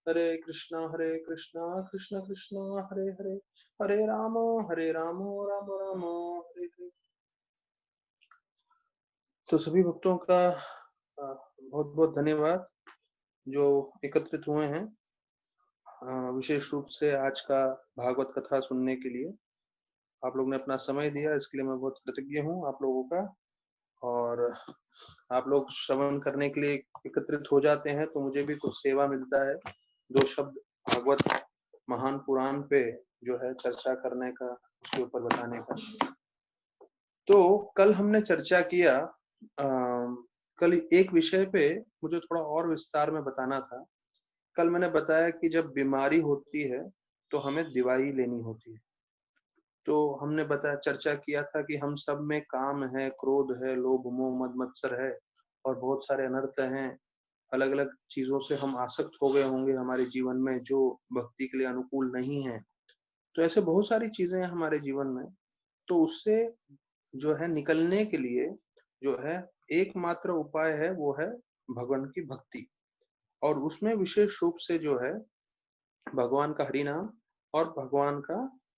हरे कृष्णा कृष्ण कृष्ण हरे हरे, हरे राम राम राम हरे हरे। तो सभी भक्तों का बहुत बहुत धन्यवाद जो एकत्रित हुए हैं विशेष रूप से आज का भागवत कथा सुनने के लिए। आप लोग ने अपना समय दिया, इसके लिए मैं बहुत कृतज्ञ हूँ आप लोगों का। और आप लोग श्रवण करने के लिए एकत्रित हो जाते हैं तो मुझे भी कुछ सेवा मिलता है, दो शब्द भागवत महान पुराण पे जो है चर्चा करने का, उसके ऊपर बताने का। तो कल हमने चर्चा किया, कल एक विषय पे मुझे थोड़ा और विस्तार में बताना था। कल मैंने बताया कि जब बीमारी होती है तो हमें दवाई लेनी होती है। तो हमने बताया, चर्चा किया था कि हम सब में काम है, क्रोध है, लोभ मोह मद मत्सर है और बहुत सारे अनर्थ हैं। अलग अलग चीजों से हम आसक्त हो गए होंगे हमारे जीवन में जो भक्ति के लिए अनुकूल नहीं है। तो ऐसे बहुत सारी चीजें हैं हमारे जीवन में। तो उससे जो है निकलने के लिए जो है एकमात्र उपाय है, वो है भगवान की भक्ति। और उसमें विशेष रूप से जो है भगवान का हरि नाम और भगवान का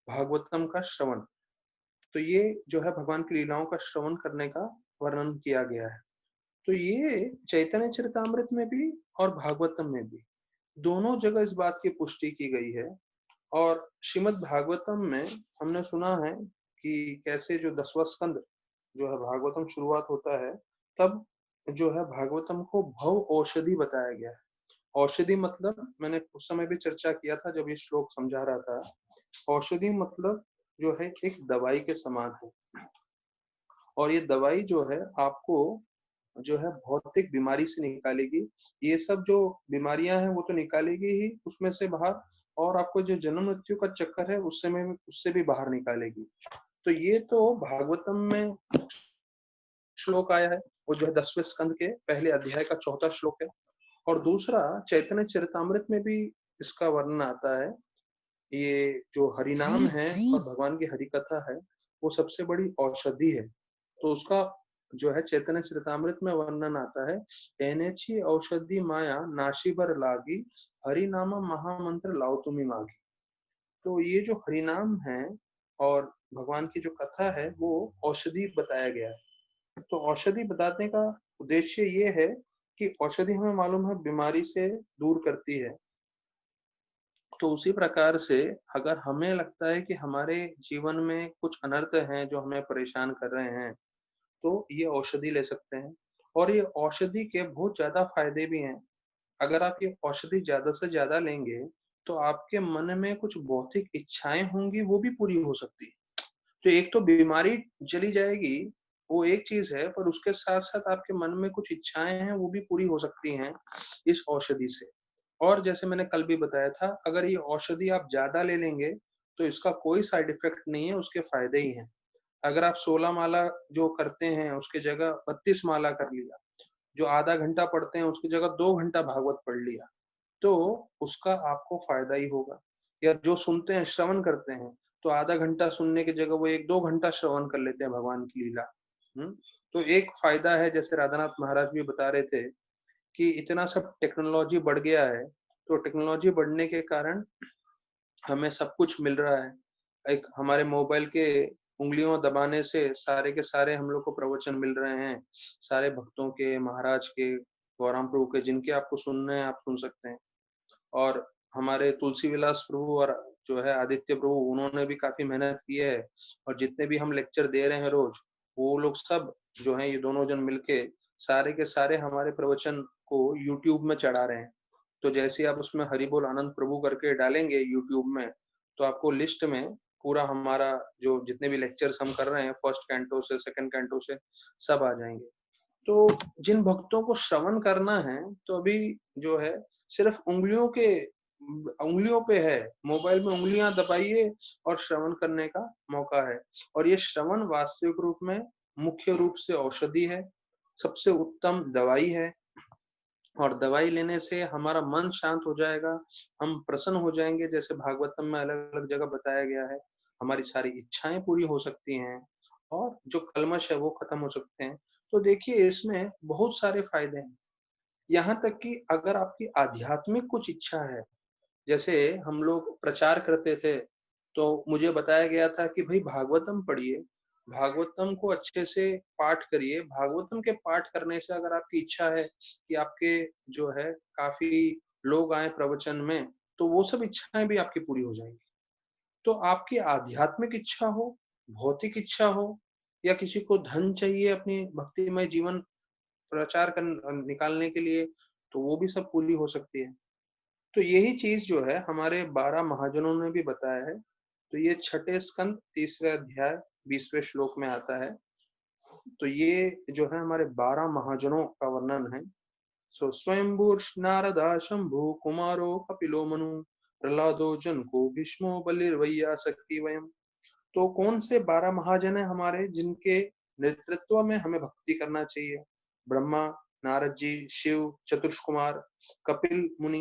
भागवतम का श्रवण। तो ये जो है भगवान की लीलाओं का श्रवण करने का वर्णन किया गया है। तो ये चैतन्य चरितामृत में भी और भागवतम में भी दोनों जगह इस बात की पुष्टि की गई है। और श्रीमद् भागवतम में हमने सुना है कि कैसे जो 10वां स्कंद जो है भागवतम शुरुआत होता है, तब जो है भागवतम को भव औषधि बताया गया है। औषधि मतलब मैंने उस समय भी चर्चा किया था जब ये श्लोक समझा रहा था। औषधि मतलब जो है एक दवाई के समान है। और ये दवाई जो है आपको जो है भौतिक बीमारी से निकालेगी। ये सब जो बीमारियां हैं वो तो निकालेगी ही उसमें से बाहर, और आपको जो जन्म मृत्यु का चक्कर है उससे भी बाहर निकालेगी। तो ये तो भागवतम में श्लोक आया है, वो जो है 10वें स्कंद के पहले अध्याय का 4था श्लोक है। और दूसरा चैतन्य चरितामृत में भी इसका वर्णन आता है। ये जो हरि नाम है और भगवान की हरि कथा है, वो सबसे बड़ी औषधि है। तो उसका जो है चैतन्य चरितामृत में वर्णन आता है, एनेची औषधि माया नाशी बर लागी, हरि नाम महामंत्र लाओ तुम्ही मागी। तो ये जो हरि नाम है और भगवान की जो कथा है वो औषधि बताया गया है। तो औषधि बताने का उद्देश्य ये है कि औषधि हमें मालूम है बीमारी से दूर करती है। तो उसी प्रकार से अगर हमें लगता है कि हमारे जीवन में कुछ अनर्थ हैं जो हमें परेशान कर रहे हैं, तो ये औषधि ले सकते हैं। और ये औषधि के बहुत ज्यादा फायदे भी हैं। अगर आप ये औषधि ज्यादा से ज्यादा लेंगे तो आपके मन में कुछ भौतिक इच्छाएं होंगी, वो भी पूरी हो सकती है। तो एक तो बीमारी चली जाएगी, वो एक चीज है, पर उसके साथ साथ आपके मन में कुछ इच्छाएं हैं वो भी पूरी हो सकती हैं इस औषधि से। और जैसे मैंने कल भी बताया था, अगर ये औषधि आप ज्यादा ले लेंगे तो इसका कोई साइड इफेक्ट नहीं है, उसके फायदे ही हैं। अगर आप 16 माला जो करते हैं उसके जगह 32 माला कर लिया, जो आधा घंटा पढ़ते हैं उसकी जगह 2 घंटा भागवत पढ़ लिया, तो उसका आपको फायदा ही होगा। या जो सुनते हैं, श्रवण करते हैं, तो आधा घंटा सुनने की जगह वो 1-2 घंटा श्रवण कर लेते हैं भगवान की लीला। तो एक फायदा है, जैसे राधानाथ महाराज भी बता रहे थे कि इतना सब टेक्नोलॉजी बढ़ गया है, तो टेक्नोलॉजी बढ़ने के कारण हमें सब कुछ मिल रहा है। एक हमारे मोबाइल के उंगलियों दबाने से सारे के सारे हम लोग को प्रवचन मिल रहे हैं, सारे भक्तों के, महाराज के, गौराम प्रभु के, जिनके आपको सुनने हैं आप सुन सकते हैं। और हमारे तुलसी विलास प्रभु और जो है आदित्य प्रभु, उन्होंने भी काफी मेहनत की है। और जितने भी हम लेक्चर दे रहे हैं रोज, वो लोग सब जो है ये दोनों जन मिलके सारे के सारे हमारे प्रवचन को यूट्यूब में चढ़ा रहे हैं। तो जैसे ही आप उसमें हरि बोल आनंद प्रभु करके डालेंगे यूट्यूब में, तो आपको लिस्ट में पूरा हमारा जो जितने भी लेक्चर्स हम कर रहे हैं फर्स्ट कैंटो से सेकंड कैंटो से सब आ जाएंगे। तो जिन भक्तों को श्रवण करना है, तो अभी जो है सिर्फ उंगलियों पे है, मोबाइल में उंगलियां दबाइए और श्रवण करने का मौका है। और ये श्रवण वास्तविक रूप में मुख्य रूप से औषधि है, सबसे उत्तम दवाई है। और दवाई लेने से हमारा मन शांत हो जाएगा, हम प्रसन्न हो जाएंगे, जैसे भागवतम में अलग अलग जगह बताया गया है। हमारी सारी इच्छाएं पूरी हो सकती हैं और जो कल्मश है वो खत्म हो सकते हैं। तो देखिए इसमें बहुत सारे फायदे हैं। यहाँ तक कि अगर आपकी आध्यात्मिक कुछ इच्छा है, जैसे हम लोग प्रचार करते थे, तो मुझे बताया गया था कि भई भागवतम पढ़िए, भागवतम को अच्छे से पाठ करिए, भागवतम के पाठ करने से अगर आपकी इच्छा है कि आपके जो है काफ़ी लोग आएँ प्रवचन में, तो वो सब इच्छाएँ भी आपकी पूरी हो जाएँगी। तो आपकी आध्यात्मिक इच्छा हो, भौतिक इच्छा हो या किसी को धन चाहिए अपनी भक्तिमय जीवन प्रचार निकालने के लिए, तो वो भी सब पूरी हो सकती है। तो यही चीज़ जो है हमारे 12 महाजनों ने भी बताया है। तो ये छठे स्कंद तीसरे अध्याय 20वें श्लोक में आता है। तो ये जो है हमारे 12 महाजनों का वर्णन है। सो स्वयंभूर्ष्नारदा शंभु कुमारो कपिलो मनु प्रह्लादो जनको भीष्मो बलिर्वय्यासक्ति वयम्। तो कौन से 12 महाजन है हमारे जिनके नेतृत्व में हमें भक्ति करना चाहिए? ब्रह्मा, नारद जी, शिव, चतुर्ष कुमार, कपिल मुनि,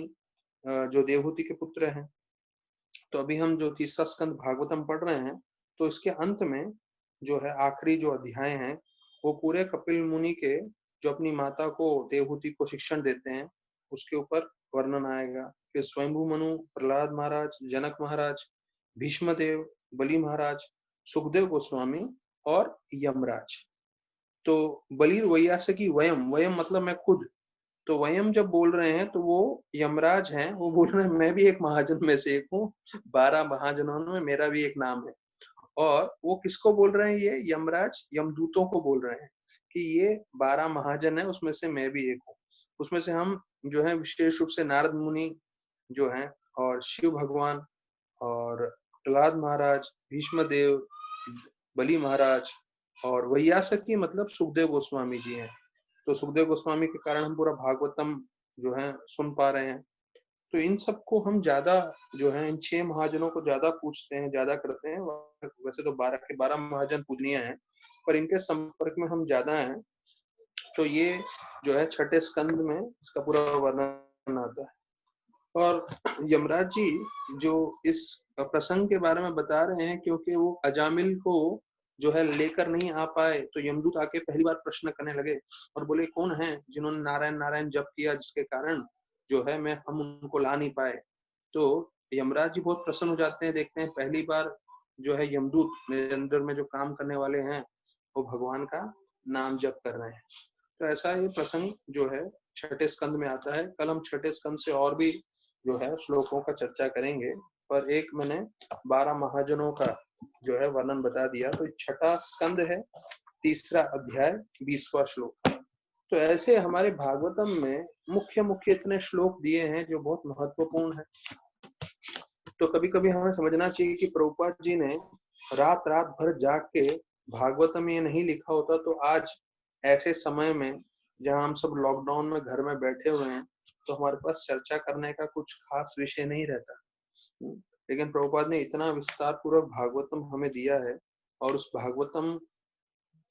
जो देवहूति के पुत्र हैं। तो अभी हम जो तीसरा स्कंद भागवतम पढ़ रहे हैं, तो इसके अंत में जो है आखिरी जो अध्याय हैं, वो पूरे कपिल मुनि के जो अपनी माता को देवहूति को शिक्षण देते हैं, उसके ऊपर वर्णन आएगा। फिर स्वयंभू मनु, प्रहलाद महाराज, जनक महाराज, भीष्म देव, बलि महाराज, सुखदेव गोस्वामी और यमराज। तो बलिर वैयासकी वयम, वयम मतलब मैं खुद। तो वयम जब बोल रहे हैं तो वो यमराज हैं, वो बोल रहे हैं मैं भी एक महाजन में से एक हूँ, 12 महाजनों में मेरा भी एक नाम है। और वो किसको बोल रहे हैं ये यमराज? यमदूतों को बोल रहे हैं कि ये 12 महाजन है उसमें से मैं भी एक हूँ। उसमें से हम जो है विशेष रूप से नारद मुनि जो हैं और शिव भगवान और प्रहलाद महाराज, भीष्म देव, बलि महाराज और वैयासकी मतलब सुखदेव गोस्वामी जी हैं। तो सुखदेव गोस्वामी के कारण हम पूरा भागवतम जो है सुन पा रहे हैं। तो इन सबको हम ज़्यादा जो है इन 6 महाजनों को ज़्यादा पूजते हैं, ज़्यादा करते हैं। वैसे तो 12 के 12 महाजन पूजनीय हैं, पर इनके संपर्क में हम ज़्यादा हैं। तो ये जो है छठे स्कंद में इसका पूरा वर्णन आता है। और यमराज जी जो इस प्रसंग के बारे में बता रहे हैं, क्योंकि वो अजामिल को जो है लेकर नहीं आ पाए, तो यमदूत आके पहली बार प्रश्न करने लगे और बोले कौन है जिन्होंने नारायण नारायण जप किया जिसके कारण जो है मैं हम उनको ला नहीं पाए। तो यमराज जी बहुत प्रसन्न हो जाते हैं, देखते हैं पहली बार जो है यमदूत मेरे अंदर में जो काम करने वाले हैं वो भगवान का नाम जप कर रहे हैं। तो ऐसा ये प्रसंग जो है छठे स्कंद में आता है। कल हम छठे स्कंद से और भी जो है श्लोकों का चर्चा करेंगे, पर एक मैंने 12 महाजनों का जो है वर्णन बता दिया। तो छठा स्कंद है, तीसरा अध्याय, 20वां श्लोक। तो ऐसे हमारे भागवतम में मुख्य मुख्य इतने श्लोक दिए हैं जो बहुत महत्वपूर्ण है। तो कभी कभी हमें समझना चाहिए कि प्रभुपाद जी ने रात रात भर जाग के भागवतम ये नहीं लिखा होता, तो आज ऐसे समय में जहाँ हम सब लॉकडाउन में घर में बैठे हुए हैं, तो हमारे पास चर्चा करने का कुछ खास विषय नहीं रहता। लेकिन प्रभुपाद ने इतना विस्तार पूर्वक भागवतम हमें दिया है, और उस भागवतम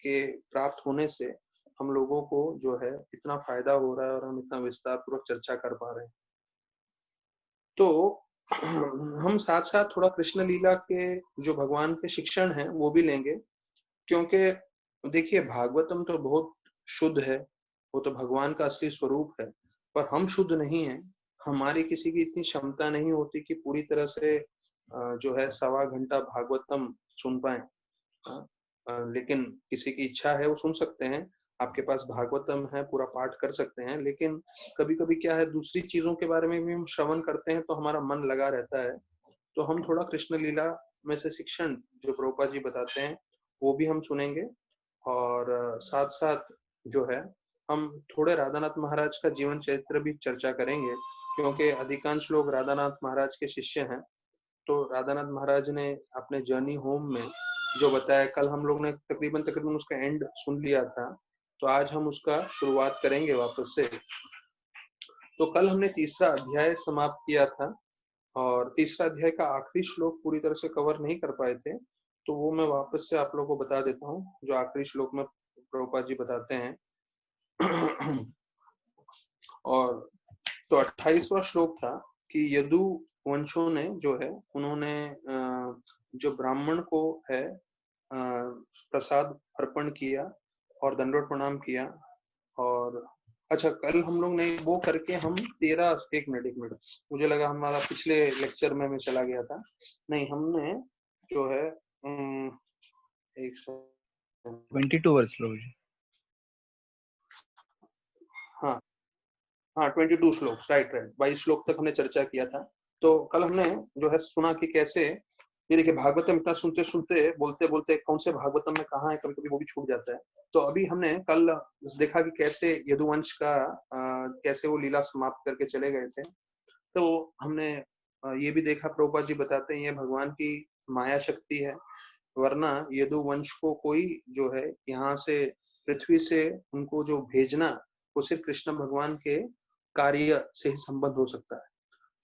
के प्राप्त होने से हम लोगों को जो है इतना फायदा हो रहा है और हम इतना विस्तार पूर्वक चर्चा कर पा रहे हैं। तो हम साथ साथ थोड़ा कृष्ण लीला के जो भगवान के शिक्षण हैं वो भी लेंगे, क्योंकि देखिए भागवतम तो बहुत शुद्ध है, वो तो भगवान का असली स्वरूप है, पर हम शुद्ध नहीं हैं। हमारी किसी की इतनी क्षमता नहीं होती कि पूरी तरह से जो है सवा घंटा भागवतम सुन पाए। लेकिन किसी की इच्छा है वो सुन सकते हैं, आपके पास भागवतम है पूरा पाठ कर सकते हैं। लेकिन कभी कभी क्या है दूसरी चीजों के बारे में भी हम श्रवण करते हैं तो हमारा मन लगा रहता है। तो हम थोड़ा कृष्ण लीला में से शिक्षण जो प्रभुपाद जी बताते हैं वो भी हम सुनेंगे, और साथ साथ जो है हम थोड़े राधानाथ महाराज का जीवन चरित्र भी चर्चा करेंगे, क्योंकि अधिकांश लोग राधानाथ महाराज के शिष्य हैं। तो राधानाथ महाराज ने अपने जर्नी होम में जो बताया, कल हम लोग ने तकरीबन तकरीबन उसका एंड सुन लिया था, तो आज हम उसका शुरुआत करेंगे वापस से। तो कल हमने तीसरा अध्याय समाप्त किया था, और तीसरा अध्याय का आखिरी श्लोक पूरी तरह से कवर नहीं कर पाए थे, तो वो मैं वापस से आप लोगों को बता देता हूँ जो आखिरी श्लोक में प्रभुपाद जी बताते हैं। और तो 28वां श्लोक था कि यदु वंशों ने जो है उन्होंने जो ब्राह्मण को है प्रसाद अर्पण किया और दंडवत प्रणाम किया, और अच्छा, कल हम लोग ने वो करके हम 13 एक मिनट, मुझे लगा हमारा पिछले लेक्चर में मैं चला गया था। नहीं, हमने जो है एक सेकंड, 22 वर्ष प्रभु जी। हाँ हाँ, 22 श्लोक, राइट 22 श्लोक तक हमने चर्चा किया था। तो कल हमने जो है सुना कि कैसे, ये देखिए भागवतम इतना सुनते सुनते बोलते बोलते कौन से भागवतम में कहाँ है, कभी कभी वो भी छूट जाता है। तो अभी हमने कल देखा कि कैसे यदुवंश का कैसे वो लीला समाप्त करके चले गए थे। तो हमने ये भी देखा, प्रभुपाद जी बताते हैं ये भगवान की माया शक्ति है, वरना यदुवंश को कोई जो है यहाँ से पृथ्वी से उनको जो भेजना, वो सिर्फ कृष्ण भगवान के कार्य से ही संबंध हो सकता है।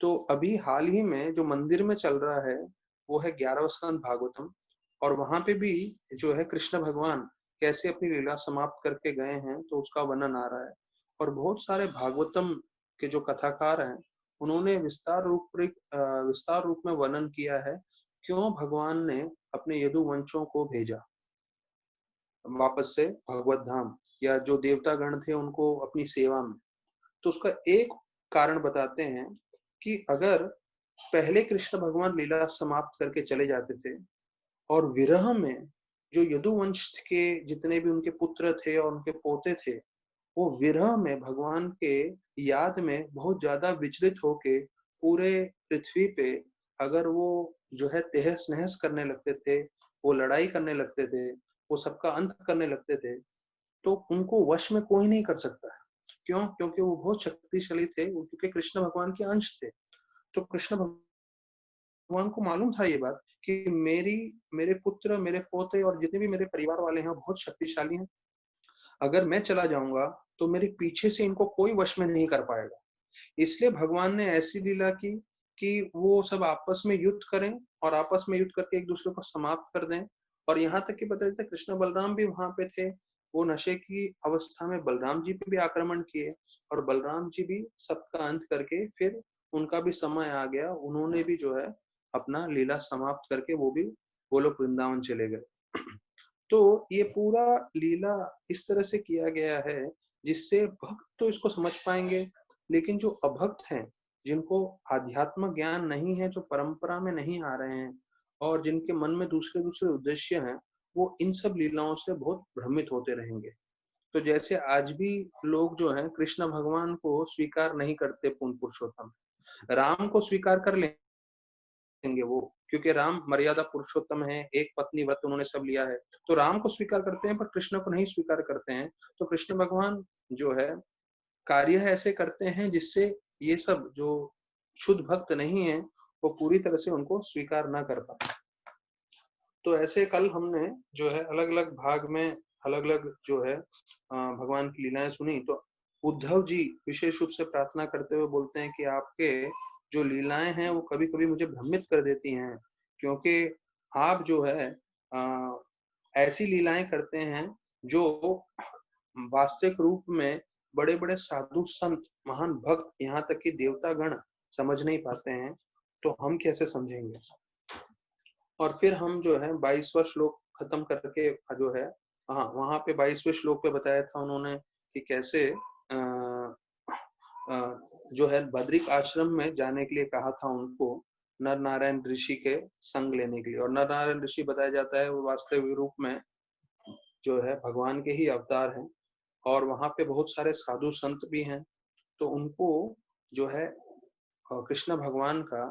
तो अभी हाल ही में जो मंदिर में चल रहा है वो है 11वां स्कंद भागवतम, और वहां पे भी जो है कृष्ण भगवान कैसे अपनी लीला समाप्त करके गए हैं तो उसका वर्णन आ रहा है। और बहुत सारे भागवतम के जो कथाकार हैं उन्होंने विस्तार रूप में वर्णन किया है क्यों भगवान ने अपने यदुवंशों को भेजा वापस से भगवत धाम, या जो देवता गण थे उनको अपनी सेवा में। तो उसका एक कारण बताते हैं कि अगर पहले कृष्ण भगवान लीला समाप्त करके चले जाते थे और विरह में जो यदुवंश के जितने भी उनके पुत्र थे और उनके पोते थे, वो विरह में भगवान के याद में बहुत ज्यादा विचलित होके पूरे पृथ्वी पे अगर वो जो है तहस नहस करने लगते थे, वो लड़ाई करने लगते थे, वो सबका अंत करने लगते थे, तो उनको वश में कोई नहीं कर सकता है। क्यों? क्योंकि वो बहुत शक्तिशाली थे, क्योंकि कृष्ण भगवान के अंश थे। तो कृष्ण भगवान को मालूम था ये बात कि मेरे पुत्र, मेरे पोते और जितने भी मेरे परिवार वाले हैं बहुत शक्तिशाली हैं। अगर मैं चला जाऊंगा तो मेरे पीछे से इनको कोई वश में नहीं कर पाएगा। इसलिए भगवान ने ऐसी लीला की कि वो सब आपस में युद्ध करें और आपस में युद्ध करके एक दूसरे को समाप्त कर दें। और यहाँ तक कि पता चलता है कृष्ण बलराम भी वहां पे थे। वो नशे की अवस्था में बलराम जी पे भी आक्रमण किए और बलराम जी भी सबका अंत करके फिर उनका भी समय आ गया, उन्होंने भी जो है अपना लीला समाप्त करके वो भी गोलोक वृंदावन चले गए। तो ये पूरा लीला इस तरह से किया गया है जिससे भक्त तो इसको समझ पाएंगे, लेकिन जो अभक्त हैं, जिनको आध्यात्म ज्ञान नहीं है, जो परंपरा में नहीं आ रहे हैं और जिनके मन में दूसरे दूसरे उद्देश्य हैं, वो इन सब लीलाओं से बहुत भ्रमित होते रहेंगे। तो जैसे आज भी लोग जो हैं कृष्ण भगवान को स्वीकार नहीं करते पूर्ण पुरुषोत्तम, राम को स्वीकार कर लेंगे वो, क्योंकि राम मर्यादा पुरुषोत्तम है, एक पत्नी व्रत उन्होंने सब लिया है, तो राम को स्वीकार करते हैं पर कृष्ण को नहीं स्वीकार करते हैं। तो कृष्ण भगवान जो है कार्य ऐसे करते हैं जिससे ये सब जो शुद्ध भक्त नहीं है वो पूरी तरह से उनको स्वीकार ना कर पाए। तो ऐसे कल हमने जो है अलग अलग भाग में अलग अलग जो है भगवान की लीलाएं सुनी। तो उद्धव जी विशेष रूप से प्रार्थना करते हुए बोलते हैं कि आपके जो लीलाएं हैं वो कभी कभी मुझे भ्रमित कर देती हैं, क्योंकि आप जो है ऐसी लीलाएं करते हैं जो वास्तविक रूप में बड़े बड़े साधु संत महान भक्त यहाँ तक कि देवता गण समझ नहीं पाते हैं, तो हम कैसे समझेंगे। और फिर हम जो है 22वां श्लोक खत्म करके जो है, हाँ वहां पे 22वें श्लोक पे बताया था उन्होंने कि कैसे जो है बद्रिक आश्रम में जाने के लिए कहा था उनको नर नारायण ऋषि के संग लेने के लिए। और नर नारायण ऋषि बताया जाता है वो वास्तविक रूप में जो है भगवान के ही अवतार हैं, और वहां पे बहुत सारे साधु संत भी हैं। तो उनको जो है कृष्ण भगवान का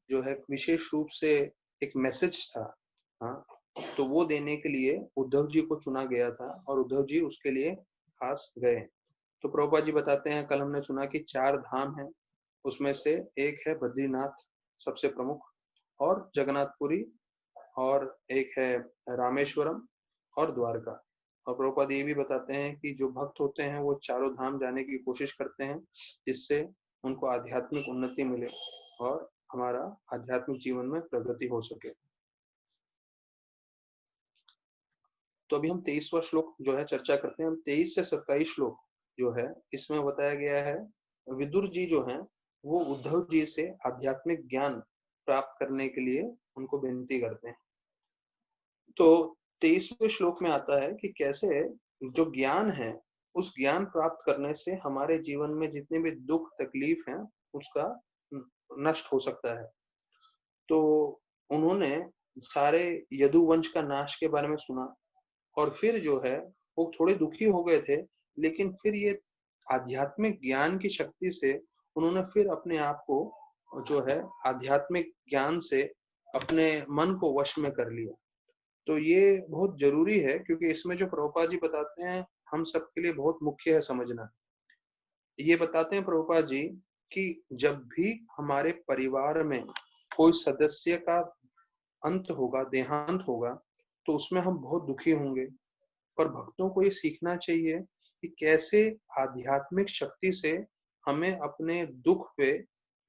जो है विशेष रूप से एक मैसेज था, हाँ, तो वो देने के लिए उद्धव जी को चुना गया था और उद्धव जी उसके लिए खास गए। तो प्रभुपाद जी बताते हैं, कल हमने सुना कि 4 धाम हैं, उसमें से एक है बद्रीनाथ सबसे प्रमुख, और जगन्नाथपुरी, और एक है रामेश्वरम और द्वारका। और प्रभुपाद ये भी बताते हैं कि जो भक्त होते हैं वो चारों धाम जाने की कोशिश करते हैं जिससे उनको आध्यात्मिक उन्नति मिले और हमारा आध्यात्मिक जीवन में प्रगति हो सके। तो अभी हम 23वां श्लोक जो है चर्चा करते हैं। हम 23 से 27 श्लोक जो है इसमें बताया गया है, विदुर जी जो हैं वो उद्धव जी से आध्यात्मिक ज्ञान प्राप्त करने के लिए उनको विनती करते हैं। तो 23वें श्लोक में आता है कि कैसे जो ज्ञान है उस ज्ञान प्राप्त करने से हमारे जीवन में जितने भी दुख तकलीफ हैं उसका नष्ट हो सकता है। तो उन्होंने सारे यदुवंश का नाश के बारे में सुना और फिर जो है वो थोड़े दुखी हो गए थे, लेकिन फिर ये आध्यात्मिक ज्ञान की शक्ति से उन्होंने फिर अपने आप को जो है आध्यात्मिक ज्ञान से अपने मन को वश में कर लिया। तो ये बहुत ज़रूरी है क्योंकि इसमें जो प्रभुपाद जी बताते हैं, हम सबके लिए बहुत मुख्य है समझना। ये बताते हैं प्रभुपाद जी कि जब भी हमारे परिवार में कोई सदस्य का अंत होगा, देहांत होगा, तो उसमें हम बहुत दुखी होंगे। पर भक्तों को ये सीखना चाहिए कि कैसे आध्यात्मिक शक्ति से हमें अपने दुख पे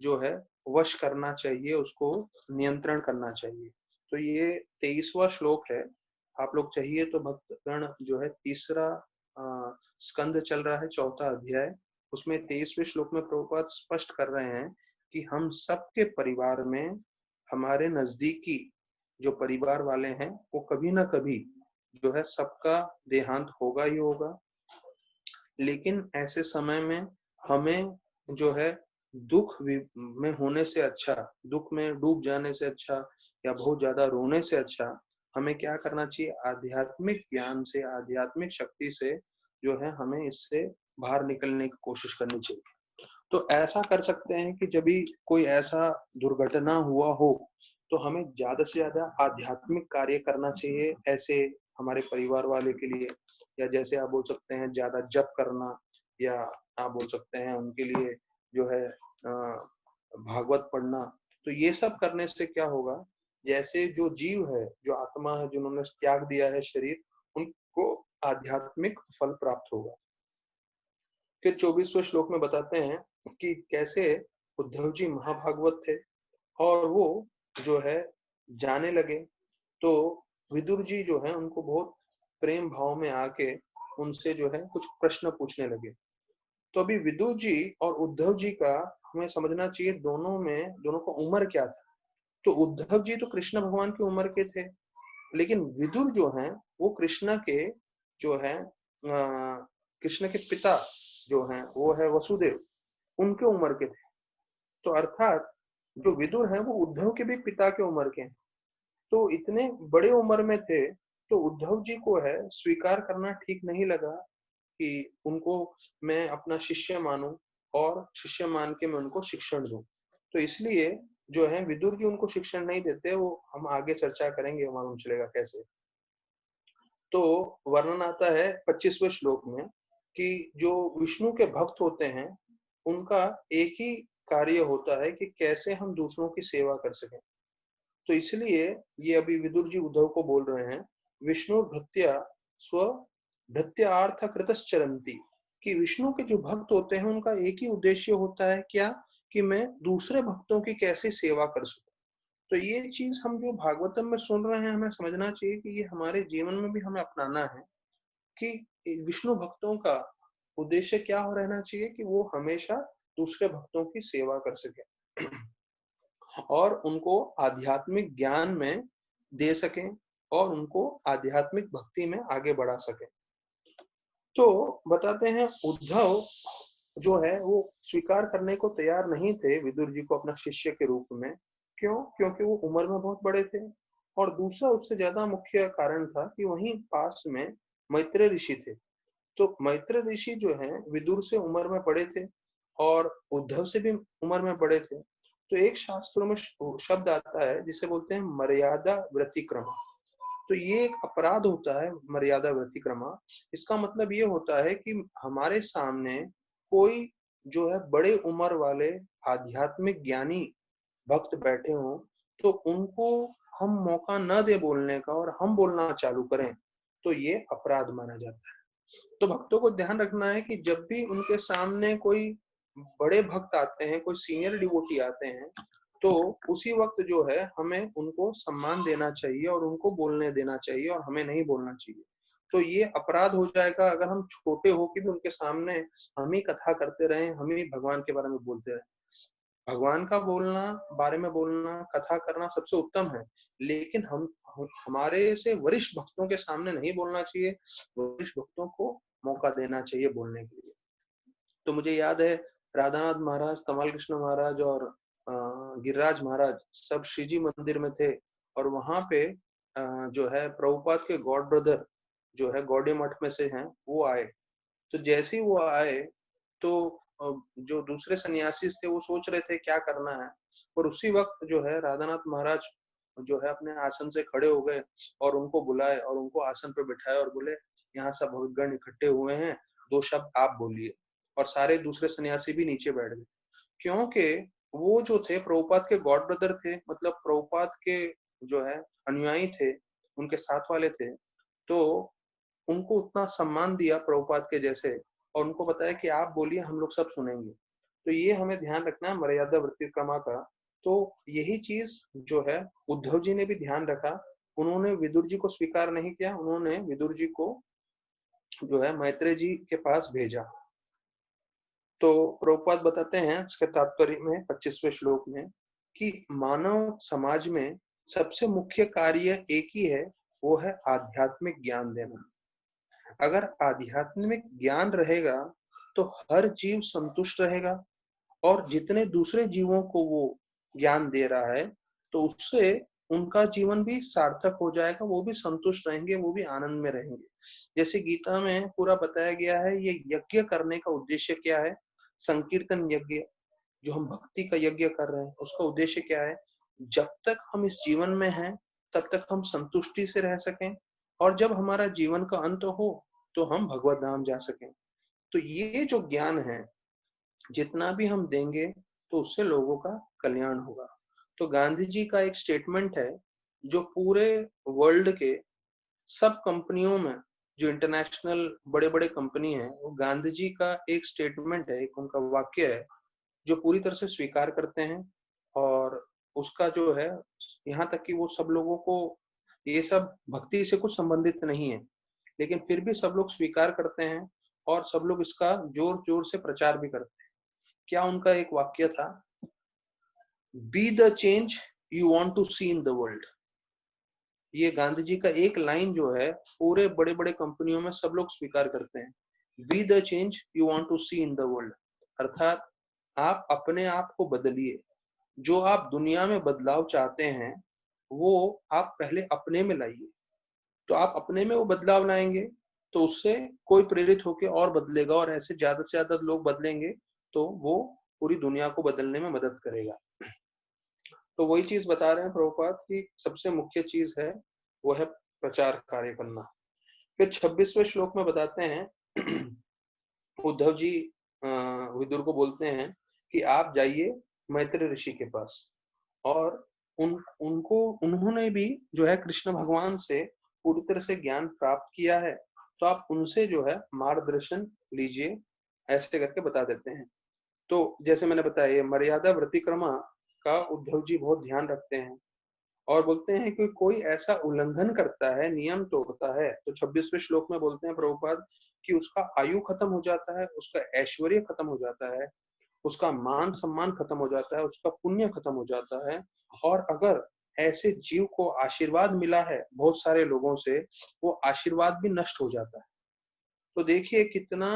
जो है वश करना चाहिए, उसको नियंत्रण करना चाहिए। तो ये 23वां श्लोक है। आप लोग चाहिए तो भक्तगण जो है तीसरा स्कंद चल रहा है, चौथा अध्याय, उसमें 23वें श्लोक में प्रभुपाद स्पष्ट कर रहे हैं कि हम सबके परिवार में हमारे नजदीकी जो परिवार वाले हैं वो कभी ना कभी जो है सबका देहांत होगा ही होगा। लेकिन ऐसे समय में हमें जो है में होने से अच्छा, दुख में डूब जाने से अच्छा या बहुत ज्यादा रोने से अच्छा हमें क्या करना चाहिए, आध्यात्मिक ज्ञान से, आध्यात्मिक शक्ति से जो है हमें इससे बाहर निकलने की कोशिश करनी चाहिए। तो ऐसा कर सकते हैं कि जब भी कोई ऐसा दुर्घटना हुआ हो तो हमें ज्यादा से ज्यादा आध्यात्मिक कार्य करना चाहिए ऐसे हमारे परिवार वाले के लिए, या जैसे आप बोल सकते हैं ज्यादा जप करना, या आप बोल सकते हैं उनके लिए जो है भागवत पढ़ना। तो ये सब करने से क्या होगा, जैसे जो जीव है, जो आत्मा है, जिन्होंने त्याग दिया है शरीर, उनको आध्यात्मिक फल प्राप्त होगा। फिर 24वें श्लोक में बताते हैं कि कैसे उद्धव जी महाभागवत थे और वो जो है जाने लगे, तो विदुर जी जो है उनको बहुत प्रेम भाव में आके उनसे जो है कुछ प्रश्न पूछने लगे। तो अभी विदुर जी और उद्धव जी का हमें समझना चाहिए, दोनों का उम्र क्या था। तो उद्धव जी तो कृष्ण भगवान की उम्र के थे, लेकिन विदुर जो हैं वो कृष्ण के जो है कृष्ण के पिता जो हैं वो है वसुदेव, उनके उम्र के थे। तो अर्थात जो विदुर हैं वो उद्धव के भी पिता के उम्र के हैं। तो इतने बड़े उम्र में थे, तो उद्धव जी को है स्वीकार करना ठीक नहीं लगा कि उनको मैं अपना शिष्य मानूं और शिष्य मान के मैं उनको शिक्षण दूं। तो इसलिए जो है विदुर जी उनको शिक्षण नहीं देते, वो हम आगे चर्चा करेंगे, मालूम चलेगा कैसे। तो वर्णन आता है 25वें श्लोक में कि जो विष्णु के भक्त होते हैं उनका एक ही कार्य होता है कि कैसे हम दूसरों की सेवा कर सकें। तो इसलिए ये अभी विदुर जी उद्धव को बोल रहे हैं, विष्णु भृत्या स्व भृत्यार्थ कृतश्चरन्ति, कि विष्णु के जो भक्त होते हैं उनका एक ही उद्देश्य होता है क्या, कि मैं दूसरे भक्तों की कैसे सेवा कर सकूं। तो ये चीज हम जो भागवतम में सुन रहे हैं हमें समझना चाहिए कि ये हमारे जीवन में भी हमें अपनाना है कि विष्णु भक्तों का उद्देश्य क्या हो रहना चाहिए कि वो हमेशा दूसरे भक्तों की सेवा कर सके और उनको आध्यात्मिक ज्ञान में दे सकें और उनको आध्यात्मिक भक्ति में आगे बढ़ा सकें। तो बताते हैं उद्धव जो है वो स्वीकार करने को तैयार नहीं थे विदुर जी को अपना शिष्य के रूप में। क्यों? क्योंकि वो उम्र में बहुत बड़े थे, और दूसरा उससे ज्यादा मुख्य कारण था कि वहीं पास में मैत्रेय ऋषि थे। तो मैत्रेय ऋषि जो हैं विदुर से उम्र में बड़े थे और उद्धव से भी उम्र में बड़े थे। तो एक शास्त्रों में शब्द आता है जिसे बोलते हैं मर्यादा व्यतिक्रम। तो ये एक अपराध होता है मर्यादा व्यतिक्रमा। इसका मतलब ये होता है कि हमारे सामने कोई जो है बड़े उम्र वाले आध्यात्मिक ज्ञानी भक्त बैठे हों, तो उनको हम मौका न दे बोलने का और हम बोलना चालू करें, तो ये अपराध माना जाता है। तो भक्तों को ध्यान रखना है कि जब भी उनके सामने कोई बड़े भक्त आते हैं, कोई सीनियर डिवोटी आते हैं, तो उसी वक्त जो है हमें उनको सम्मान देना चाहिए और उनको बोलने देना चाहिए और हमें नहीं बोलना चाहिए। तो ये अपराध हो जाएगा अगर हम छोटे होके भी उनके सामने हम ही कथा करते रहें, हम ही भगवान के बारे में बोलते रहें। भगवान का बोलना, बारे में बोलना, कथा करना सबसे उत्तम है, लेकिन हमारे से वरिष्ठ भक्तों के सामने नहीं बोलना चाहिए। वरिष्ठ भक्तों को मौका देना चाहिए बोलने के लिए। तो मुझे याद है राधानाथ महाराज, कमाल कृष्ण महाराज और गिरिराज महाराज सब श्रीजी मंदिर में थे और वहां पे जो है प्रभुपाद के गॉड ब्रदर जो है गौड़ी मठ में से हैं वो आए। तो जैसे ही वो आए तो जो दूसरे सन्यासी थे वो सोच रहे थे क्या करना है, और उसी वक्त जो है राधानाथ महाराज जो है अपने आसन से खड़े हो गए और उनको बुलाए और उनको आसन पर बिठाए और बोले यहाँ सब भक्तगण इकट्ठे हुए हैं, 2 शब्द आप बोलिए। और सारे दूसरे सन्यासी भी नीचे बैठ गए, क्योंकि वो जो थे प्रभुपाद के गॉड ब्रदर थे, मतलब प्रभुपाद के जो है अनुयायी थे, उनके साथ वाले थे। तो उनको उतना सम्मान दिया प्रभुपाद के जैसे, और उनको बताया कि आप बोलिए, हम लोग सब सुनेंगे। तो ये हमें ध्यान रखना है मर्यादा वृत्तिक्रमा का। तो यही चीज जो है उद्धव जी ने भी ध्यान रखा। उन्होंने विदुर जी को स्वीकार नहीं किया, उन्होंने विदुर जी को जो है मैत्रेय जी के पास भेजा। तो प्रभुपाद बताते हैं इसके तात्पर्य में 25वें श्लोक में कि मानव समाज में सबसे मुख्य कार्य एक ही है, वो है आध्यात्मिक ज्ञान देना। अगर आध्यात्मिक ज्ञान रहेगा तो हर जीव संतुष्ट रहेगा, और जितने दूसरे जीवों को वो ज्ञान दे रहा है तो उससे उनका जीवन भी सार्थक हो जाएगा, वो भी संतुष्ट रहेंगे, वो भी आनंद में रहेंगे। जैसे गीता में पूरा बताया गया है ये यज्ञ करने का उद्देश्य क्या है। संकीर्तन यज्ञ जो हम भक्ति का यज्ञ कर रहे हैं उसका उद्देश्य क्या है, जब तक हम इस जीवन में हैं तब तक हम संतुष्टि से रह सकें, और जब हमारा जीवन का अंत हो तो हम भगवत धाम जा सकें। तो ये जो ज्ञान है जितना भी हम देंगे तो उससे लोगों का कल्याण होगा। तो गांधी जी का एक स्टेटमेंट है जो पूरे वर्ल्ड के सब कंपनियों में, जो इंटरनेशनल बड़े बड़े कंपनी है, वो गांधी जी का एक स्टेटमेंट है, एक उनका वाक्य है जो पूरी तरह से स्वीकार करते हैं। और उसका जो है यहाँ तक कि वो सब लोगों को, ये सब भक्ति से कुछ संबंधित नहीं है, लेकिन फिर भी सब लोग स्वीकार करते हैं और सब लोग इसका जोर जोर से प्रचार भी करते हैं। क्या उनका एक वाक्य था, be the change you want to see in the world. ये गांधी जी का एक लाइन जो है पूरे बड़े बड़े कंपनियों में सब लोग स्वीकार करते हैं, be the change you want to see in the world. अर्थात आप अपने आप को बदलिए, जो आप दुनिया में बदलाव चाहते हैं वो आप पहले अपने में लाइए। तो आप अपने में वो बदलाव लाएंगे तो उससे कोई प्रेरित होकर और बदलेगा, और ऐसे ज्यादा से ज्यादा लोग बदलेंगे तो वो पूरी दुनिया को बदलने में मदद करेगा। तो वही चीज बता रहे हैं प्रभुपाद की सबसे मुख्य चीज है वो है प्रचार कार्य करना। फिर 26वें श्लोक में बताते हैं उद्धव जी विदुर को बोलते हैं कि आप जाइए मैत्रेय ऋषि के पास, और उन्होंने भी जो है कृष्ण भगवान से पूरी तरह से ज्ञान प्राप्त किया है, तो आप उनसे जो है मार्गदर्शन लीजिए, ऐसे करके बता देते हैं। तो जैसे मैंने बताया ये मर्यादा वृत्तिक्रमा का उद्धव जी बहुत ध्यान रखते हैं, और बोलते हैं कि कोई ऐसा उल्लंघन करता है, नियम तोड़ता है, तो 26वें श्लोक में बोलते हैं प्रभुपाद कि उसका आयु खत्म हो जाता है, उसका ऐश्वर्य खत्म हो जाता है, उसका मान सम्मान खत्म हो जाता है, उसका पुण्य खत्म हो जाता है। और अगर ऐसे जीव को आशीर्वाद मिला है बहुत सारे लोगों से, वो आशीर्वाद भी नष्ट हो जाता है। तो देखिए कितना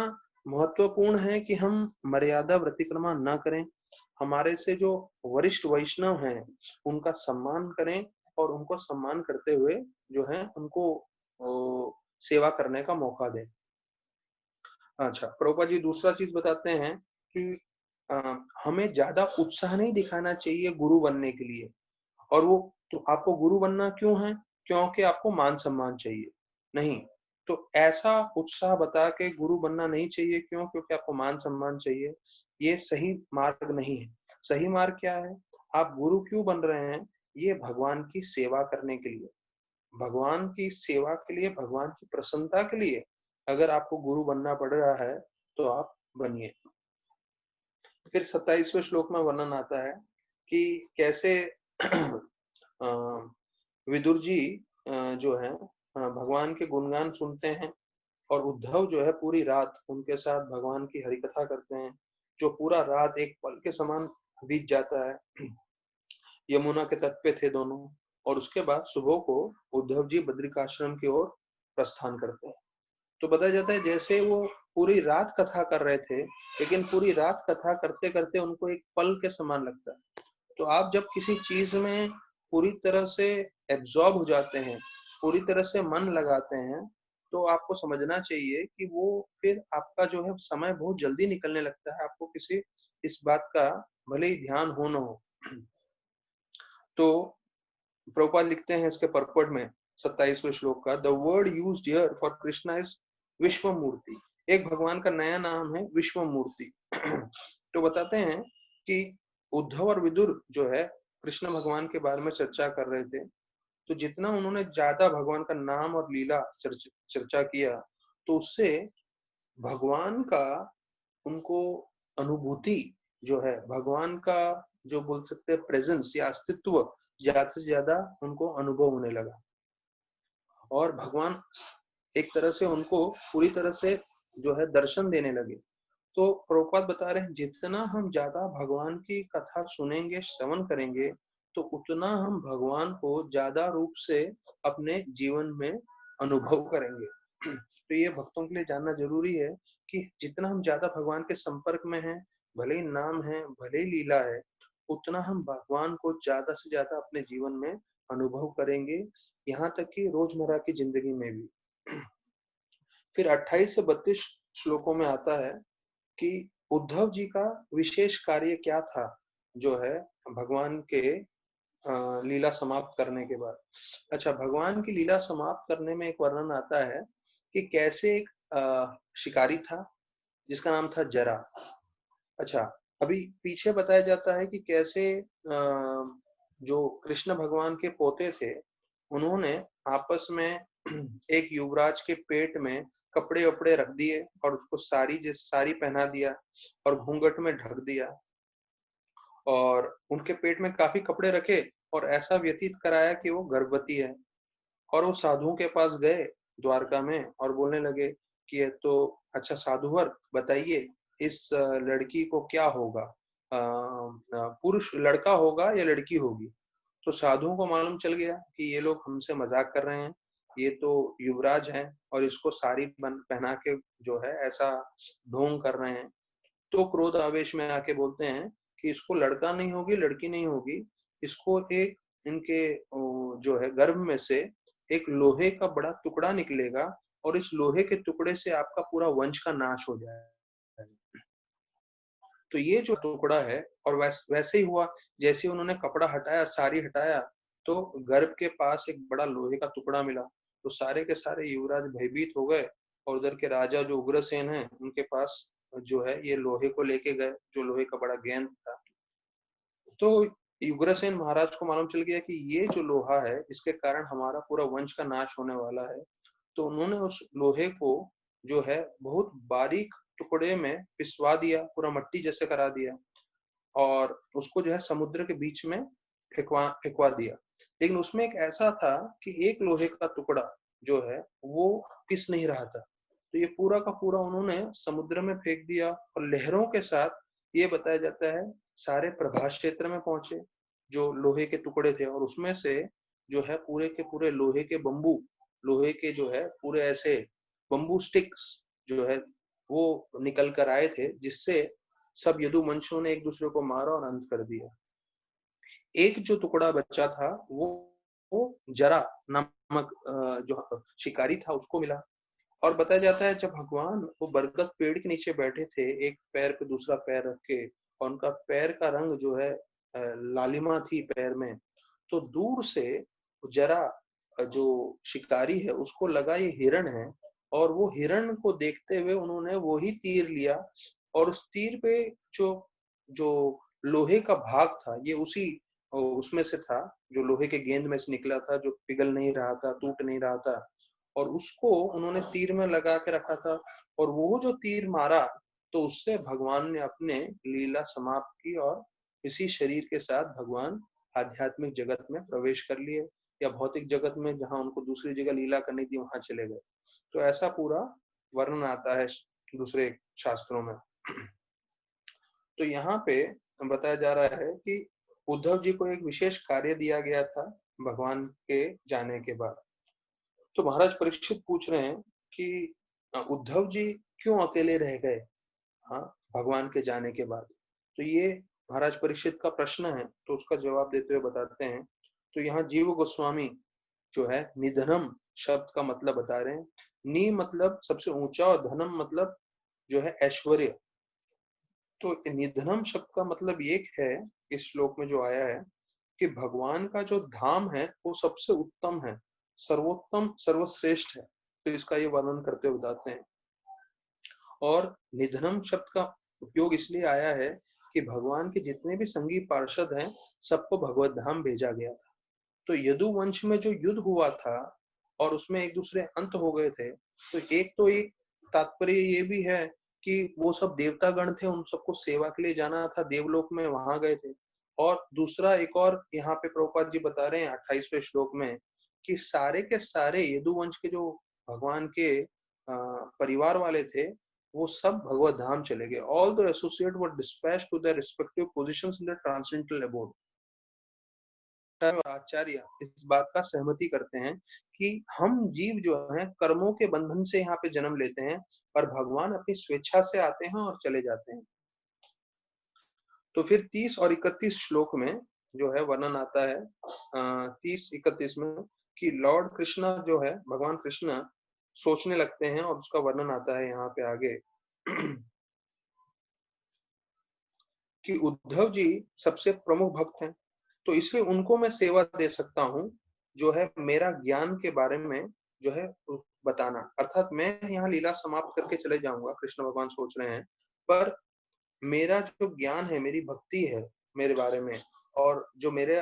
महत्वपूर्ण है कि हम मर्यादा व्यतिक्रमा न करें, हमारे से जो वरिष्ठ वैष्णव हैं उनका सम्मान करें, और उनको सम्मान करते हुए जो है उनको सेवा करने का मौका दें। अच्छा, प्रभुपाद जी दूसरा चीज बताते हैं कि हमें ज्यादा उत्साह नहीं दिखाना चाहिए गुरु बनने के लिए। और वो, तो आपको गुरु बनना क्यों है, क्योंकि आपको मान सम्मान चाहिए, नहीं। तो ऐसा उत्साह बता के गुरु बनना नहीं चाहिए, क्यों, क्योंकि आपको मान सम्मान चाहिए। ये सही मार्ग नहीं है। सही मार्ग क्या है, आप गुरु क्यों बन रहे हैं, ये भगवान की सेवा करने के लिए, भगवान की सेवा के लिए, भगवान की प्रसन्नता के लिए अगर आपको गुरु बनना पड़ रहा है तो आप बनिए। फिर 27वें श्लोक में वर्णन आता है कि कैसे विदुर जी जो है भगवान के गुणगान सुनते हैं, और उद्धव जो है पूरी रात उनके साथ भगवान की हरि कथा करते हैं, जो पूरा रात एक पल के समान बीत जाता है। यमुना के तट पे थे दोनों, और उसके बाद सुबह को उद्धव जी बद्रिकाश्रम की ओर प्रस्थान करते हैं। तो बताया जाता है जैसे वो पूरी रात कथा कर रहे थे, लेकिन पूरी रात कथा करते करते उनको एक पल के समान लगता है। तो आप जब किसी चीज में पूरी तरह से एब्जॉर्ब हो जाते हैं, पूरी तरह से मन लगाते हैं, तो आपको समझना चाहिए कि वो फिर आपका जो है समय बहुत जल्दी निकलने लगता है, आपको किसी इस बात का भले ही ध्यान हो न हो। तो प्रभुपाद लिखते हैं इसके परपट में 27वें श्लोक का, the word used here for Krishna is विश्व मूर्ति। एक भगवान का नया नाम है विश्व मूर्ति। तो बताते हैं कि उद्धव और विदुर जो है कृष्ण भगवान के बारे में चर्चा कर रहे थे, तो जितना उन्होंने ज्यादा भगवान का नाम और लीला चर्चा किया, तो उससे भगवान का उनको अनुभूति जो है, भगवान का जो बोल सकते हैं प्रेजेंस या अस्तित्व ज्यादा से ज्यादा उनको अनुभव होने लगा, और भगवान एक तरह से उनको पूरी तरह से जो है दर्शन देने लगे। तो प्रभुपाद बता रहे हैं जितना हम ज्यादा भगवान की कथा सुनेंगे, श्रवण करेंगे, तो उतना हम भगवान को ज्यादा रूप से अपने जीवन में अनुभव करेंगे। तो ये भक्तों के लिए जानना जरूरी है कि जितना हम ज्यादा भगवान के संपर्क में हैं, भले ही नाम है, भले ही लीला है, उतना हम भगवान को ज्यादा से ज्यादा अपने जीवन में अनुभव करेंगे, यहाँ तक कि रोजमर्रा की जिंदगी में भी। फिर 28 से 32 श्लोकों में आता है कि उद्धव जी का विशेष कार्य क्या था, जो है भगवान के लीला समाप्त करने के बाद। अच्छा, भगवान की लीला समाप्त करने में एक वर्णन आता है कि कैसे एक शिकारी था जिसका नाम था जरा। अच्छा, अभी पीछे बताया जाता है कि कैसे जो कृष्ण भगवान के पोते थे, उन्होंने आपस में एक युवराज के पेट में कपड़े वपड़े रख दिए और उसको साड़ी पहना दिया और घूंघट में ढक दिया, और उनके पेट में काफी कपड़े रखे और ऐसा व्यतीत कराया कि वो गर्भवती है। और वो साधुओं के पास गए द्वारका में और बोलने लगे कि ये तो, अच्छा साधुवर बताइए इस लड़की को क्या होगा, पुरुष लड़का होगा या लड़की होगी। तो साधुओं को मालूम चल गया कि ये लोग हमसे मजाक कर रहे हैं, ये तो युवराज हैं और इसको साड़ी पहना के जो है ऐसा ढोंग कर रहे हैं। तो क्रोध आवेश में आके बोलते हैं कि इसको लड़का नहीं होगी, लड़की नहीं होगी, इसको एक इनके जो है गर्भ में से एक लोहे का बड़ा टुकड़ा निकलेगा और इस लोहे के टुकड़े से आपका पूरा वंश का नाश हो जाएगा। तो ये जो टुकड़ा है, और वैसे ही हुआ, जैसे उन्होंने कपड़ा हटाया, साड़ी हटाया, तो गर्भ के पास एक बड़ा लोहे का टुकड़ा मिला। तो सारे के सारे युवराज भयभीत हो गए, और उधर के राजा जो उग्रसेन है उनके पास जो है ये लोहे को लेके गए, जो लोहे का बड़ा गेंद था। तो उग्रसेन महाराज को मालूम चल गया कि ये जो लोहा है इसके कारण हमारा पूरा वंश का नाश होने वाला है। तो उन्होंने उस लोहे को जो है बहुत बारीक टुकड़े में पिसवा दिया, पूरा मट्टी जैसे करा दिया, और उसको जो है समुद्र के बीच में फेंकवा दिया। लेकिन उसमें एक ऐसा था कि एक लोहे का टुकड़ा जो है वो पिस नहीं रहा था, तो ये पूरा का पूरा उन्होंने समुद्र में फेंक दिया, और लहरों के साथ ये बताया जाता है सारे प्रभास क्षेत्र में पहुंचे जो लोहे के टुकड़े थे, और उसमें से जो है पूरे के पूरे लोहे के बंबू, लोहे के जो है पूरे ऐसे बंबू स्टिक्स जो है वो निकल कर आए थे, जिससे सब यदुवंशियों ने एक दूसरे को मारा और अंत कर दिया। एक जो टुकड़ा बचा था वो जरा नामक जो शिकारी था उसको मिला। और बताया जाता है जब भगवान वो बरगद पेड़ के नीचे बैठे थे, एक पैर पे दूसरा पैर रख के, और उनका पैर का रंग जो है लालिमा थी पैर में, तो दूर से जरा जो शिकारी है उसको लगा ये हिरण है, और वो हिरण को देखते हुए उन्होंने वही तीर लिया, और उस तीर पे जो जो लोहे का भाग था ये उसी उसमें से था, जो लोहे के गेंद में से निकला था, जो पिघल नहीं रहा था, टूट नहीं रहा था, और उसको उन्होंने तीर में लगा के रखा था। और वो जो तीर मारा, तो उससे भगवान ने अपने लीला समाप्त की, और इसी शरीर के साथ भगवान आध्यात्मिक जगत में प्रवेश कर लिए, या भौतिक जगत में जहां उनको दूसरी जगह लीला करनी थी वहां चले गए। तो ऐसा पूरा वर्णन आता है दूसरे शास्त्रों में। तो यहाँ पे बताया जा रहा है कि उद्धव जी को एक विशेष कार्य दिया गया था भगवान के जाने के बाद। तो महाराज परीक्षित पूछ रहे हैं कि उद्धव जी क्यों अकेले रह गए हाँ भगवान के जाने के बाद? तो ये महाराज परीक्षित का प्रश्न है, तो उसका जवाब देते हुए बताते हैं। तो यहाँ जीव गोस्वामी जो है निधनम शब्द का मतलब बता रहे हैं। नी मतलब सबसे ऊंचा और धनम मतलब जो है ऐश्वर्य। तो निधनम शब्द का मतलब ये है इस श्लोक में जो आया है कि भगवान का जो धाम है वो सबसे उत्तम है, सर्वोत्तम सर्वश्रेष्ठ है। तो इसका ये वर्णन करते हुए बताते हैं। और निधनम शब्द का उपयोग इसलिए आया है कि भगवान के जितने भी संगी पार्षद हैं सबको भगवत धाम भेजा गया था। तो यदु वंश में जो युद्ध हुआ था और उसमें एक दूसरे अंत हो गए थे, तो एक तात्पर्य ये भी है कि वो सब देवता गण थे, उन सबको सेवा के लिए जाना था, देवलोक में वहां गए थे। और दूसरा एक और यहाँ पे प्रभुपाद जी बता रहे हैं 28वें श्लोक में कि सारे के सारे यदु वंश के जो भगवान के परिवार वाले थे वो सब भगवत धाम चले गए। All the associate were dispatched to their respective positions in the transcendental abode. आचार्य इस बात का सहमति करते हैं कि हम जीव जो हैं कर्मों के बंधन से यहाँ पे जन्म लेते हैं, पर भगवान अपनी स्वेच्छा से आते हैं और चले जाते हैं। तो फिर 30 और 31 श्लोक में जो है वर्णन आता है 30-31 में कि लॉर्ड कृष्णा जो है भगवान कृष्ण सोचने लगते हैं और उसका वर्णन आता है यहाँ पे आगे कि उद्धव जी सबसे प्रमुख भक्त हैं, तो इसलिए उनको मैं सेवा दे सकता हूँ जो है मेरा ज्ञान के बारे में जो है बताना। अर्थात मैं यहाँ लीला समाप्त करके चले जाऊंगा, कृष्ण भगवान सोच रहे हैं, पर मेरा जो ज्ञान है, मेरी भक्ति है मेरे बारे में और जो मेरे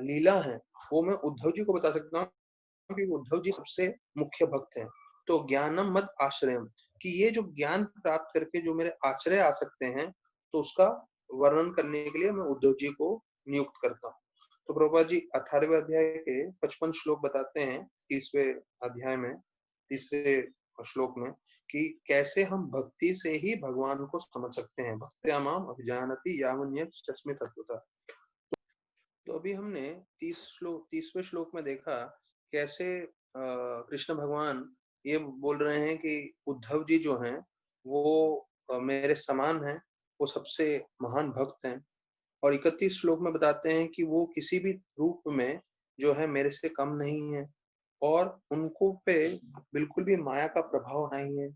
लीला है वो मैं उद्धव जी को बता सकता हूँ कि उद्धव जी सबसे मुख्य भक्त हैं। तो ज्ञानम मद आश्रयम कि ये जो ज्ञान प्राप्त करके जो मेरे आश्रय आ सकते हैं, तो उसका वर्णन करने के लिए मैं उद्धव जी को नियुक्त करता हूँ। तो प्रभुपाद जी 18वें अध्याय के 55 श्लोक बताते हैं 30वें अध्याय में, तीसरे श्लोक में कि कैसे हम भक्ति से ही भगवान को समझ सकते हैं। भक्त्यामाम अभिजानति यावन्यत् चस्मे तत्वतः। तो अभी हमने 30वें श्लोक में देखा कैसे कृष्ण भगवान ये बोल रहे हैं कि उद्धव जी जो हैं वो मेरे समान हैं, वो सबसे महान भक्त हैं। और 31 श्लोक में बताते हैं कि वो किसी भी रूप में जो है मेरे से कम नहीं है और उनको पे बिल्कुल भी माया का प्रभाव नहीं है।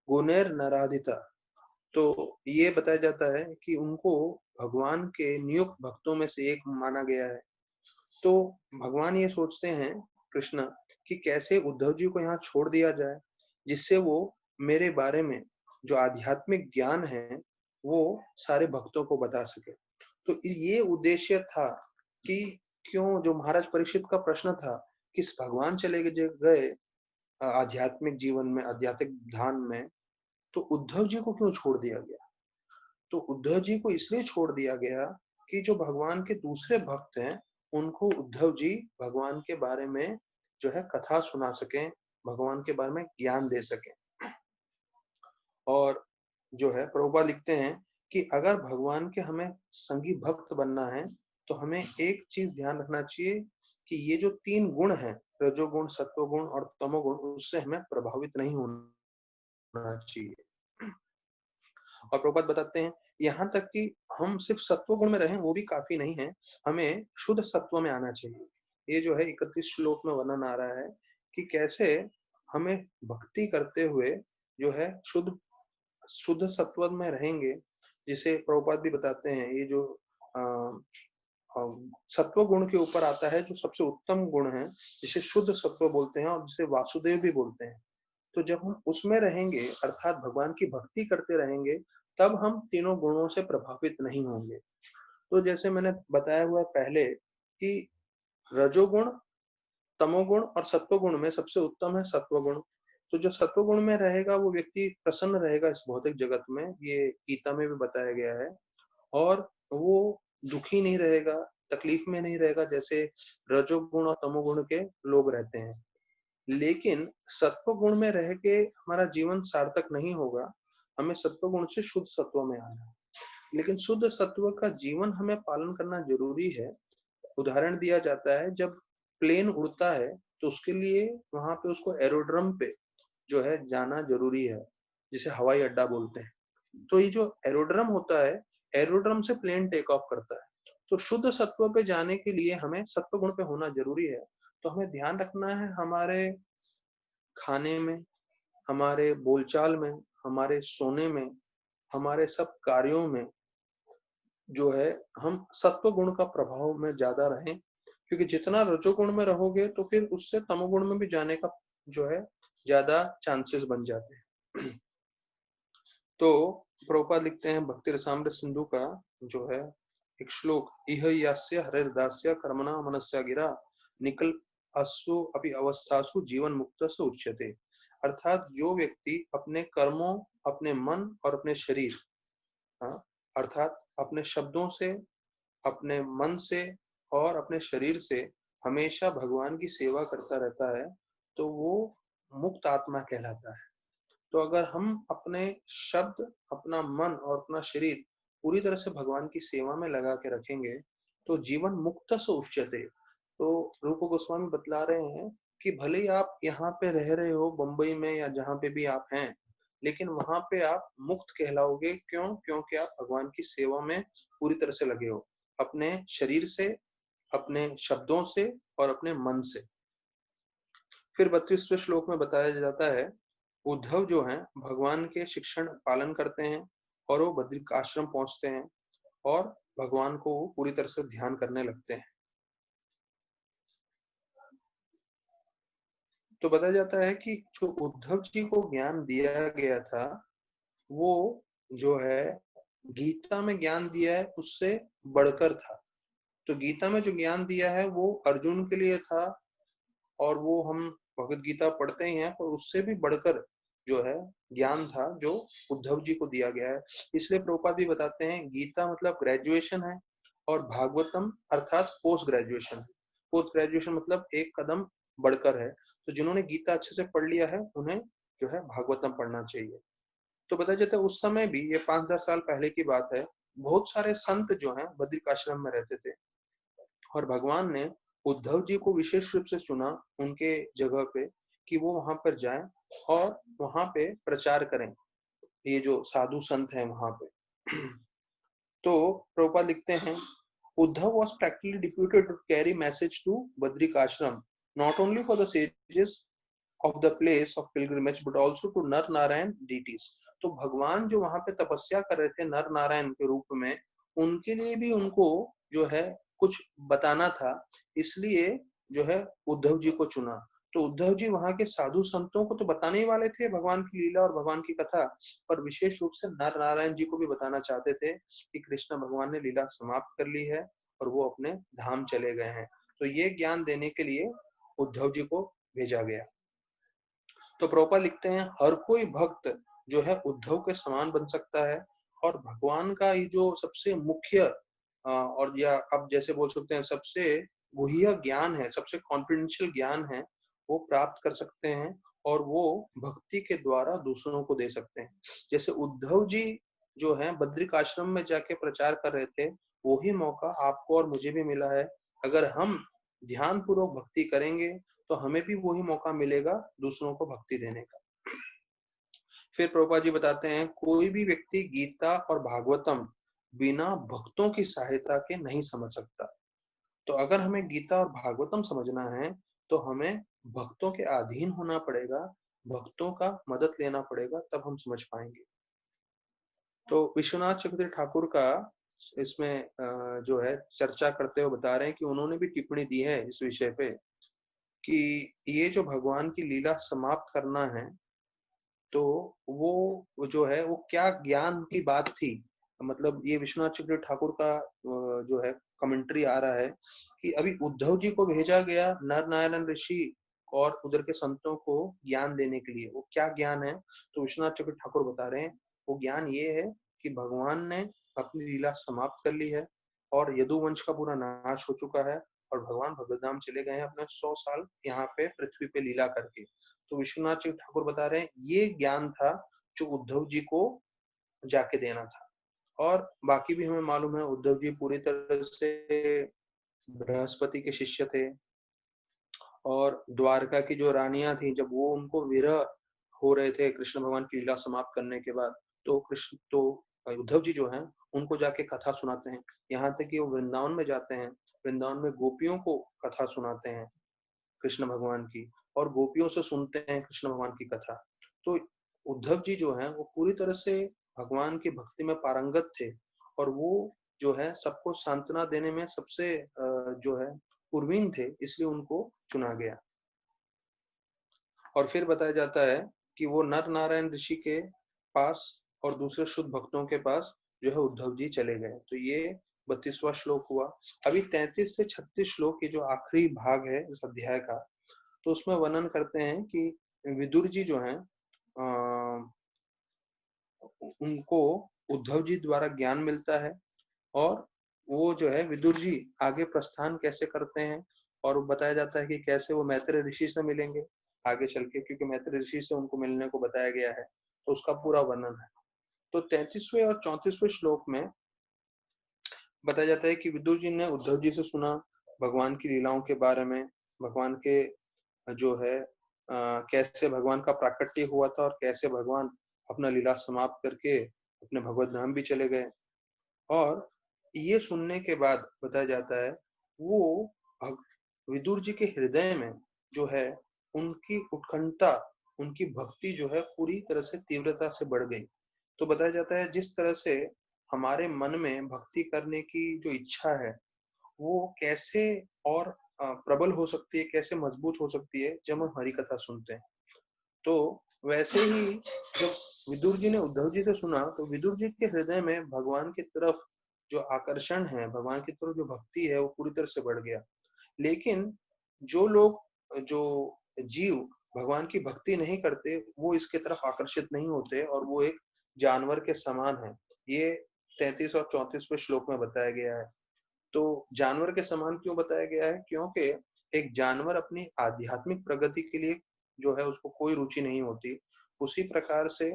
गुणेर नराधिता, तो ये बताया जाता है कि उनको भगवान के नियुक्त भक्तों में से एक माना गया है। तो भगवान ये सोचते हैं कृष्ण कि कैसे उद्धव जी को यहाँ छोड़ दिया जाए जिससे वो मेरे बारे में जो आध्यात्मिक ज्ञान है वो सारे भक्तों को बता सके। तो ये उद्देश्य था कि क्यों जो महाराज परीक्षित का प्रश्न था किस भगवान चले गए आध्यात्मिक जीवन में, आध्यात्मिक ध्यान में, तो उद्धव जी को क्यों छोड़ दिया गया? तो उद्धव जी को इसलिए छोड़ दिया गया कि जो भगवान के दूसरे भक्त हैं उनको उद्धव जी भगवान के बारे में जो है कथा सुना सकें, भगवान के बारे में ज्ञान दे सकें। और जो है प्रभुपाद लिखते हैं कि अगर भगवान के हमें संगी भक्त बनना है तो हमें एक चीज ध्यान रखना चाहिए कि ये जो 3 गुण हैं, रजोगुण, सत्वगुण और तमोगुण, उससे हमें प्रभावित नहीं होना चाहिए। और प्रभुपाद बताते हैं यहाँ तक कि हम सिर्फ सत्व गुण में रहें वो भी काफी नहीं है, हमें शुद्ध सत्व में आना चाहिए। ये जो है 31 श्लोक में वर्णन आ रहा है कि कैसे हमें भक्ति करते हुए जो है शुद्ध शुद्ध सत्व में रहेंगे, जिसे प्रभुपाद भी बताते हैं। ये जो सत्व गुण के ऊपर आता है जो सबसे उत्तम गुण है, जिसे शुद्ध सत्व बोलते हैं और जिसे वासुदेव भी बोलते हैं। तो जब हम उसमें रहेंगे अर्थात भगवान की भक्ति करते रहेंगे तब हम तीनों गुणों से प्रभावित नहीं होंगे। तो जैसे मैंने बताया हुआ पहले कि रजोगुण, तमोगुण और सत्वगुण में सबसे उत्तम है सत्वगुण। तो जो सत्वगुण में रहेगा वो व्यक्ति प्रसन्न रहेगा इस भौतिक जगत में, ये गीता में भी बताया गया है। और वो दुखी नहीं रहेगा, तकलीफ में नहीं रहेगा जैसे रजोगुण और तमोगुण के लोग रहते हैं। लेकिन सत्व गुण में रह के हमारा जीवन सार्थक नहीं होगा, हमें सत्व गुण से शुद्ध सत्व में आना है। लेकिन शुद्ध सत्व का जीवन हमें पालन करना जरूरी है। उदाहरण दिया जाता है जब प्लेन उड़ता है तो उसके लिए वहां पे उसको एरोड्रम पे जो है जाना जरूरी है, जिसे हवाई अड्डा बोलते हैं। तो ये जो एरोड्रम होता है, एरोड्रम से प्लेन टेक ऑफ करता है। तो शुद्ध सत्व पे जाने के लिए हमें सत्व गुण पे होना जरूरी है। तो हमें ध्यान रखना है हमारे खाने में, हमारे बोलचाल में, हमारे सोने में, हमारे सब कार्यों में जो है हम सत्व गुण का प्रभाव में ज्यादा रहें, क्योंकि जितना रजोगुण में रहोगे तो फिर उससे तमोगुण में भी जाने का जो है ज्यादा चांसेस बन जाते हैं। तो प्रभुपाद लिखते हैं भक्ति रसामृत सिंधु का जो है एक श्लोक, इह यास्य हरिर्दास्य कर्मणा मनस्या गिरा निकल असु अपि अवस्थासु जीवन मुक्त से उच्यते। अर्थात जो व्यक्ति अपने कर्मों, अपने मन और अपने शरीर, हाँ, अर्थात अपने शब्दों से, अपने मन से और अपने शरीर से हमेशा भगवान की सेवा करता रहता है, तो वो मुक्त आत्मा कहलाता है। तो अगर हम अपने शब्द, अपना मन और अपना शरीर पूरी तरह से भगवान की सेवा में लगा के रखेंगे तो जीवन मुक्त से उच्यते। तो रूप गोस्वामी बतला रहे हैं कि भले ही आप यहाँ पे रह रहे हो बंबई में या जहाँ पे भी आप हैं, लेकिन वहां पे आप मुक्त कहलाओगे। क्यों? क्योंकि आप भगवान की सेवा में पूरी तरह से लगे हो, अपने शरीर से, अपने शब्दों से और अपने मन से। फिर 32वें श्लोक में बताया जाता है उद्धव जो हैं भगवान के शिक्षण पालन करते हैं और वो बद्रिक आश्रम पहुंचते हैं और भगवान को पूरी तरह से ध्यान करने लगते हैं। तो बताया जाता है कि जो उद्धव जी को ज्ञान दिया गया था वो जो है गीता में ज्ञान दिया है उससे बढ़कर था। तो गीता में जो ज्ञान दिया है वो अर्जुन के लिए था और वो हम भगवत गीता पढ़ते ही हैं, पर उससे भी बढ़कर जो है ज्ञान था जो उद्धव जी को दिया गया है। इसलिए प्रभुपाद भी बताते हैं गीता मतलब ग्रेजुएशन है और भागवतम अर्थात पोस्ट ग्रेजुएशन। पोस्ट ग्रेजुएशन मतलब एक कदम बढ़कर है। तो जिन्होंने गीता अच्छे से पढ़ लिया है उन्हें जो है भागवतम पढ़ना चाहिए। तो बताया जाता है उस समय भी, ये 5000 साल पहले की बात है, बहुत सारे संत जो हैं बद्रिक आश्रम में रहते थे और भगवान ने उद्धव जी को विशेष रूप से चुना उनके जगह पे कि वो वहां पर जाएं और वहां पे प्रचार करें, ये जो साधु संत हैं वहां पे। तो प्रभुपाद लिखते हैं Uddhav was practically deputed to carry message to Badrik ashram, not only for the sages of the place of pilgrimage but also to नर नारायण deities। तो भगवान जो वहां पे तपस्या कर रहे थे नर नारायण के रूप में, उनके लिए भी उनको जो है कुछ बताना था, इसलिए जो है उद्धव जी को चुना। तो उद्धव जी वहां के साधु संतों को तो बताने ही वाले थे भगवान की लीला और भगवान की कथा, पर विशेष रूप से नर नारायण जी को भी बताना चाहते थे कि कृष्ण भगवान ने लीला समाप्त कर ली है और वो अपने धाम चले गए हैं। तो ये ज्ञान देने के लिए उद्धव जी को भेजा गया। तो प्रभुपाद लिखते हैं हर कोई भक्त जो है उद्धव के समान बन सकता है और भगवान का ये जो सबसे मुख्य और या आप जैसे बोल सकते हैं सबसे गुह्य ज्ञान है, सबसे कॉन्फिडेंशियल ज्ञान है, वो प्राप्त कर सकते हैं और वो भक्ति के द्वारा दूसरों को दे सकते हैं। जैसे उद्धव जी जो है बद्रिक आश्रम में जाके प्रचार कर रहे थे, वही मौका आपको और मुझे भी मिला है। अगर हम ध्यान पूर्वक भक्ति करेंगे तो हमें भी वही मौका मिलेगा दूसरों को भक्ति देने का। फिर प्रभुपाद जी बताते हैं कोई भी व्यक्ति गीता और भागवतम बिना भक्तों की सहायता के नहीं समझ सकता। तो अगर हमें गीता और भागवतम समझना है तो हमें भक्तों के अधीन होना पड़ेगा, भक्तों का मदद लेना पड़ेगा, तब हम समझ पाएंगे। तो विश्वनाथ चक्रवर्ती ठाकुर का इसमें जो है चर्चा करते हुए बता रहे हैं कि उन्होंने भी टिप्पणी दी है इस विषय पे कि ये जो भगवान की लीला समाप्त करना है तो वो जो है वो क्या ज्ञान की बात थी। मतलब ये विश्वनाथ चक्रवर्ती ठाकुर का जो है कमेंट्री आ रहा है कि अभी उद्धव जी को भेजा गया नर नारायण ऋषि और उधर के संतों को ज्ञान देने के लिए, वो क्या ज्ञान है? तो विश्वनाथ चक्रवर्ती ठाकुर बता रहे हैं वो ज्ञान ये है कि भगवान ने अपनी लीला समाप्त कर ली है और यदुवंश का पूरा नाश हो चुका है और भगवान भगवतधाम चले गए हैं अपने 100 साल यहाँ पे पृथ्वी पे लीला करके। तो विश्वनाथ जी ठाकुर बता रहे हैं ये ज्ञान था जो उद्धव जी को जाके देना था। और बाकी भी हमें मालूम है उद्धव जी पूरी तरह से बृहस्पति के शिष्य थे और द्वारका की जो रानियां थी जब वो उनको विरह हो रहे थे कृष्ण भगवान की लीला समाप्त करने के बाद, तो उद्धव जी जो हैं उनको जाके कथा सुनाते हैं। यहाँ तक कि वो वृंदावन में जाते हैं, वृंदावन में गोपियों को कथा सुनाते हैं कृष्ण भगवान की, और गोपियों से सुनते हैं कृष्ण भगवान की कथा। तो उद्धव जी जो हैं वो पूरी तरह से भगवान की भक्ति में पारंगत थे, और वो जो है सबको सांत्वना देने में सबसे जो है पूर्वीन थे, इसलिए उनको चुना गया। और फिर बताया जाता है कि वो नर नारायण ऋषि के पास और दूसरे शुद्ध भक्तों के पास जो है उद्धव जी चले गए। तो ये 32वां श्लोक हुआ। अभी 33 से 36 श्लोक ये जो आखिरी भाग है इस अध्याय का, तो उसमें वर्णन करते हैं कि विदुर जी जो हैं उनको उद्धव जी द्वारा ज्ञान मिलता है, और वो जो है विदुर जी आगे प्रस्थान कैसे करते हैं, और बताया जाता है कि कैसे वो मैत्रेय ऋषि से मिलेंगे आगे चल के, क्योंकि मैत्रेय ऋषि से उनको मिलने को बताया गया है, तो उसका पूरा वर्णन है। तो 33वें और 34वें श्लोक में बताया जाता है कि विदुर जी ने उद्धव जी से सुना भगवान की लीलाओं के बारे में, भगवान के जो है कैसे भगवान का प्राकट्य हुआ था, और कैसे भगवान अपना लीला समाप्त करके अपने भगवत धाम भी चले गए। और ये सुनने के बाद बताया जाता है वो विदुर जी के हृदय में जो है उनकी उत्कंठा, उनकी भक्ति जो है पूरी तरह से तीव्रता से बढ़ गई। तो बताया जाता है जिस तरह से हमारे मन में भक्ति करने की जो इच्छा है वो कैसे और प्रबल हो सकती है, कैसे मजबूत हो सकती है जब हम हरि कथा सुनते हैं। तो वैसे ही जब विदुर जी ने उद्धव जी से सुना, तो विदुर जी के हृदय में भगवान की तरफ जो आकर्षण है, भगवान की तरफ जो भक्ति है वो पूरी तरह से बढ़ गया। लेकिन जो लोग, जो जीव भगवान की भक्ति नहीं करते, वो इसके तरफ आकर्षित नहीं होते, और वो एक जानवर के समान है। ये 33 और 34वें श्लोक में बताया गया है। तो जानवर के समान क्यों बताया गया है? क्योंकि एक जानवर अपनी आध्यात्मिक प्रगति के लिए जो है उसको कोई रुचि नहीं होती। उसी प्रकार से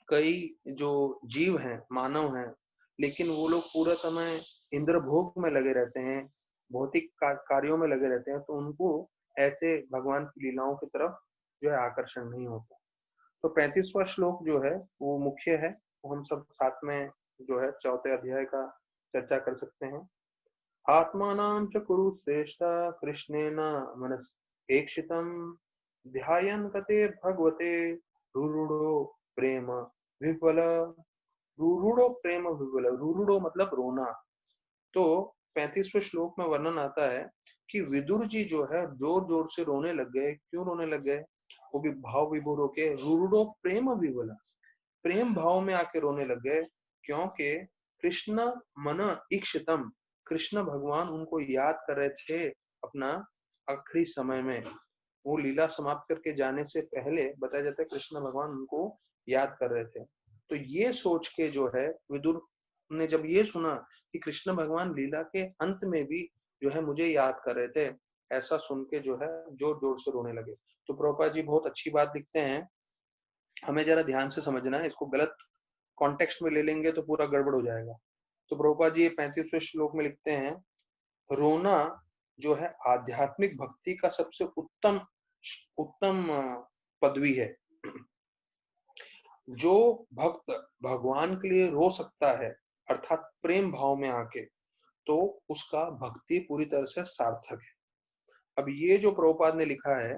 कई जो जीव हैं, मानव हैं, लेकिन वो लोग पूरा समय इंद्र भोग में लगे रहते हैं, भौतिक कार्यों में लगे रहते हैं, तो उनको ऐसे भगवान की लीलाओं की तरफ जो है आकर्षण नहीं होता। तो 35वां श्लोक जो है वो मुख्य है, वो हम सब साथ में जो है चौथे अध्याय का चर्चा कर सकते हैं। आत्मानां च कुरु श्रेष्ठ कृष्णेन मनसेक्षितं ध्यायन् गते भगवते रुरुडो प्रेम विफल। रुरुडो प्रेम विफल, रुरुडो मतलब रोना। तो 35वें श्लोक में वर्णन आता है कि विदुर जी जो है जोर जोर से रोने लग गए। क्यों रोने लग गए? वो भी भाव विभोर होके, रुरुडो प्रेम विफल, प्रेम भाव में आके रोने लग गए, क्योंकि कृष्ण मन इक्षितम, कृष्ण भगवान उनको याद कर रहे थे अपना आखिरी समय में। वो लीला समाप्त करके जाने से पहले बताया जाता है कृष्ण भगवान उनको याद कर रहे थे। तो ये सोच के जो है विदुर ने जब ये सुना कि कृष्ण भगवान लीला के अंत में भी जो है मुझे याद कर रहे थे, ऐसा सुन के जो है जोर जोर से रोने लगे। तो प्रभुपाद जी बहुत अच्छी बात लिखते हैं, हमें जरा ध्यान से समझना है, इसको गलत कॉन्टेक्स्ट में ले लेंगे तो पूरा गड़बड़ हो जाएगा। तो प्रभुपाद जी 35वें श्लोक में लिखते हैं, रोना जो है आध्यात्मिक भक्ति का सबसे उत्तम उत्तम पदवी है। जो भक्त भगवान के लिए रो सकता है, अर्थात प्रेम भाव में आके, तो उसका भक्ति पूरी तरह से सार्थक है। अब ये जो प्रभुपाद ने लिखा है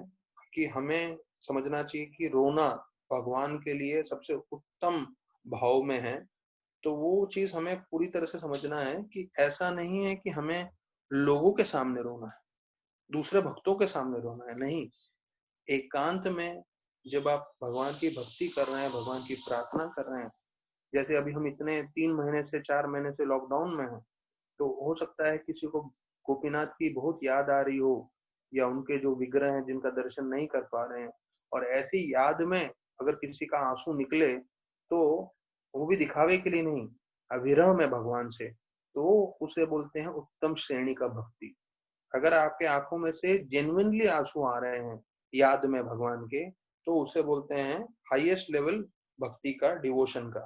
कि हमें समझना चाहिए कि रोना भगवान के लिए सबसे उत्तम भाव में है, तो वो चीज हमें पूरी तरह से समझना है कि ऐसा नहीं है कि हमें लोगों के सामने रोना है, दूसरे भक्तों के सामने रोना है, नहीं। एकांत में जब आप भगवान की भक्ति कर रहे हैं, भगवान की प्रार्थना कर रहे हैं, जैसे अभी हम इतने 3 महीने से 4 महीने से लॉकडाउन में हैं, तो हो सकता है किसी को गोपीनाथ की बहुत याद आ रही हो, या उनके जो विग्रह हैं जिनका दर्शन नहीं कर पा रहे हैं, और ऐसी याद में अगर किसी का आंसू निकले, तो वो भी दिखावे के लिए नहीं, अविरह में भगवान से, तो उसे बोलते हैं उत्तम श्रेणी का भक्ति। अगर आपके आंखों में से जेन्युइनली आंसू आ रहे हैं याद में भगवान के, तो उसे बोलते हैं हाईएस्ट लेवल भक्ति का, डिवोशन का।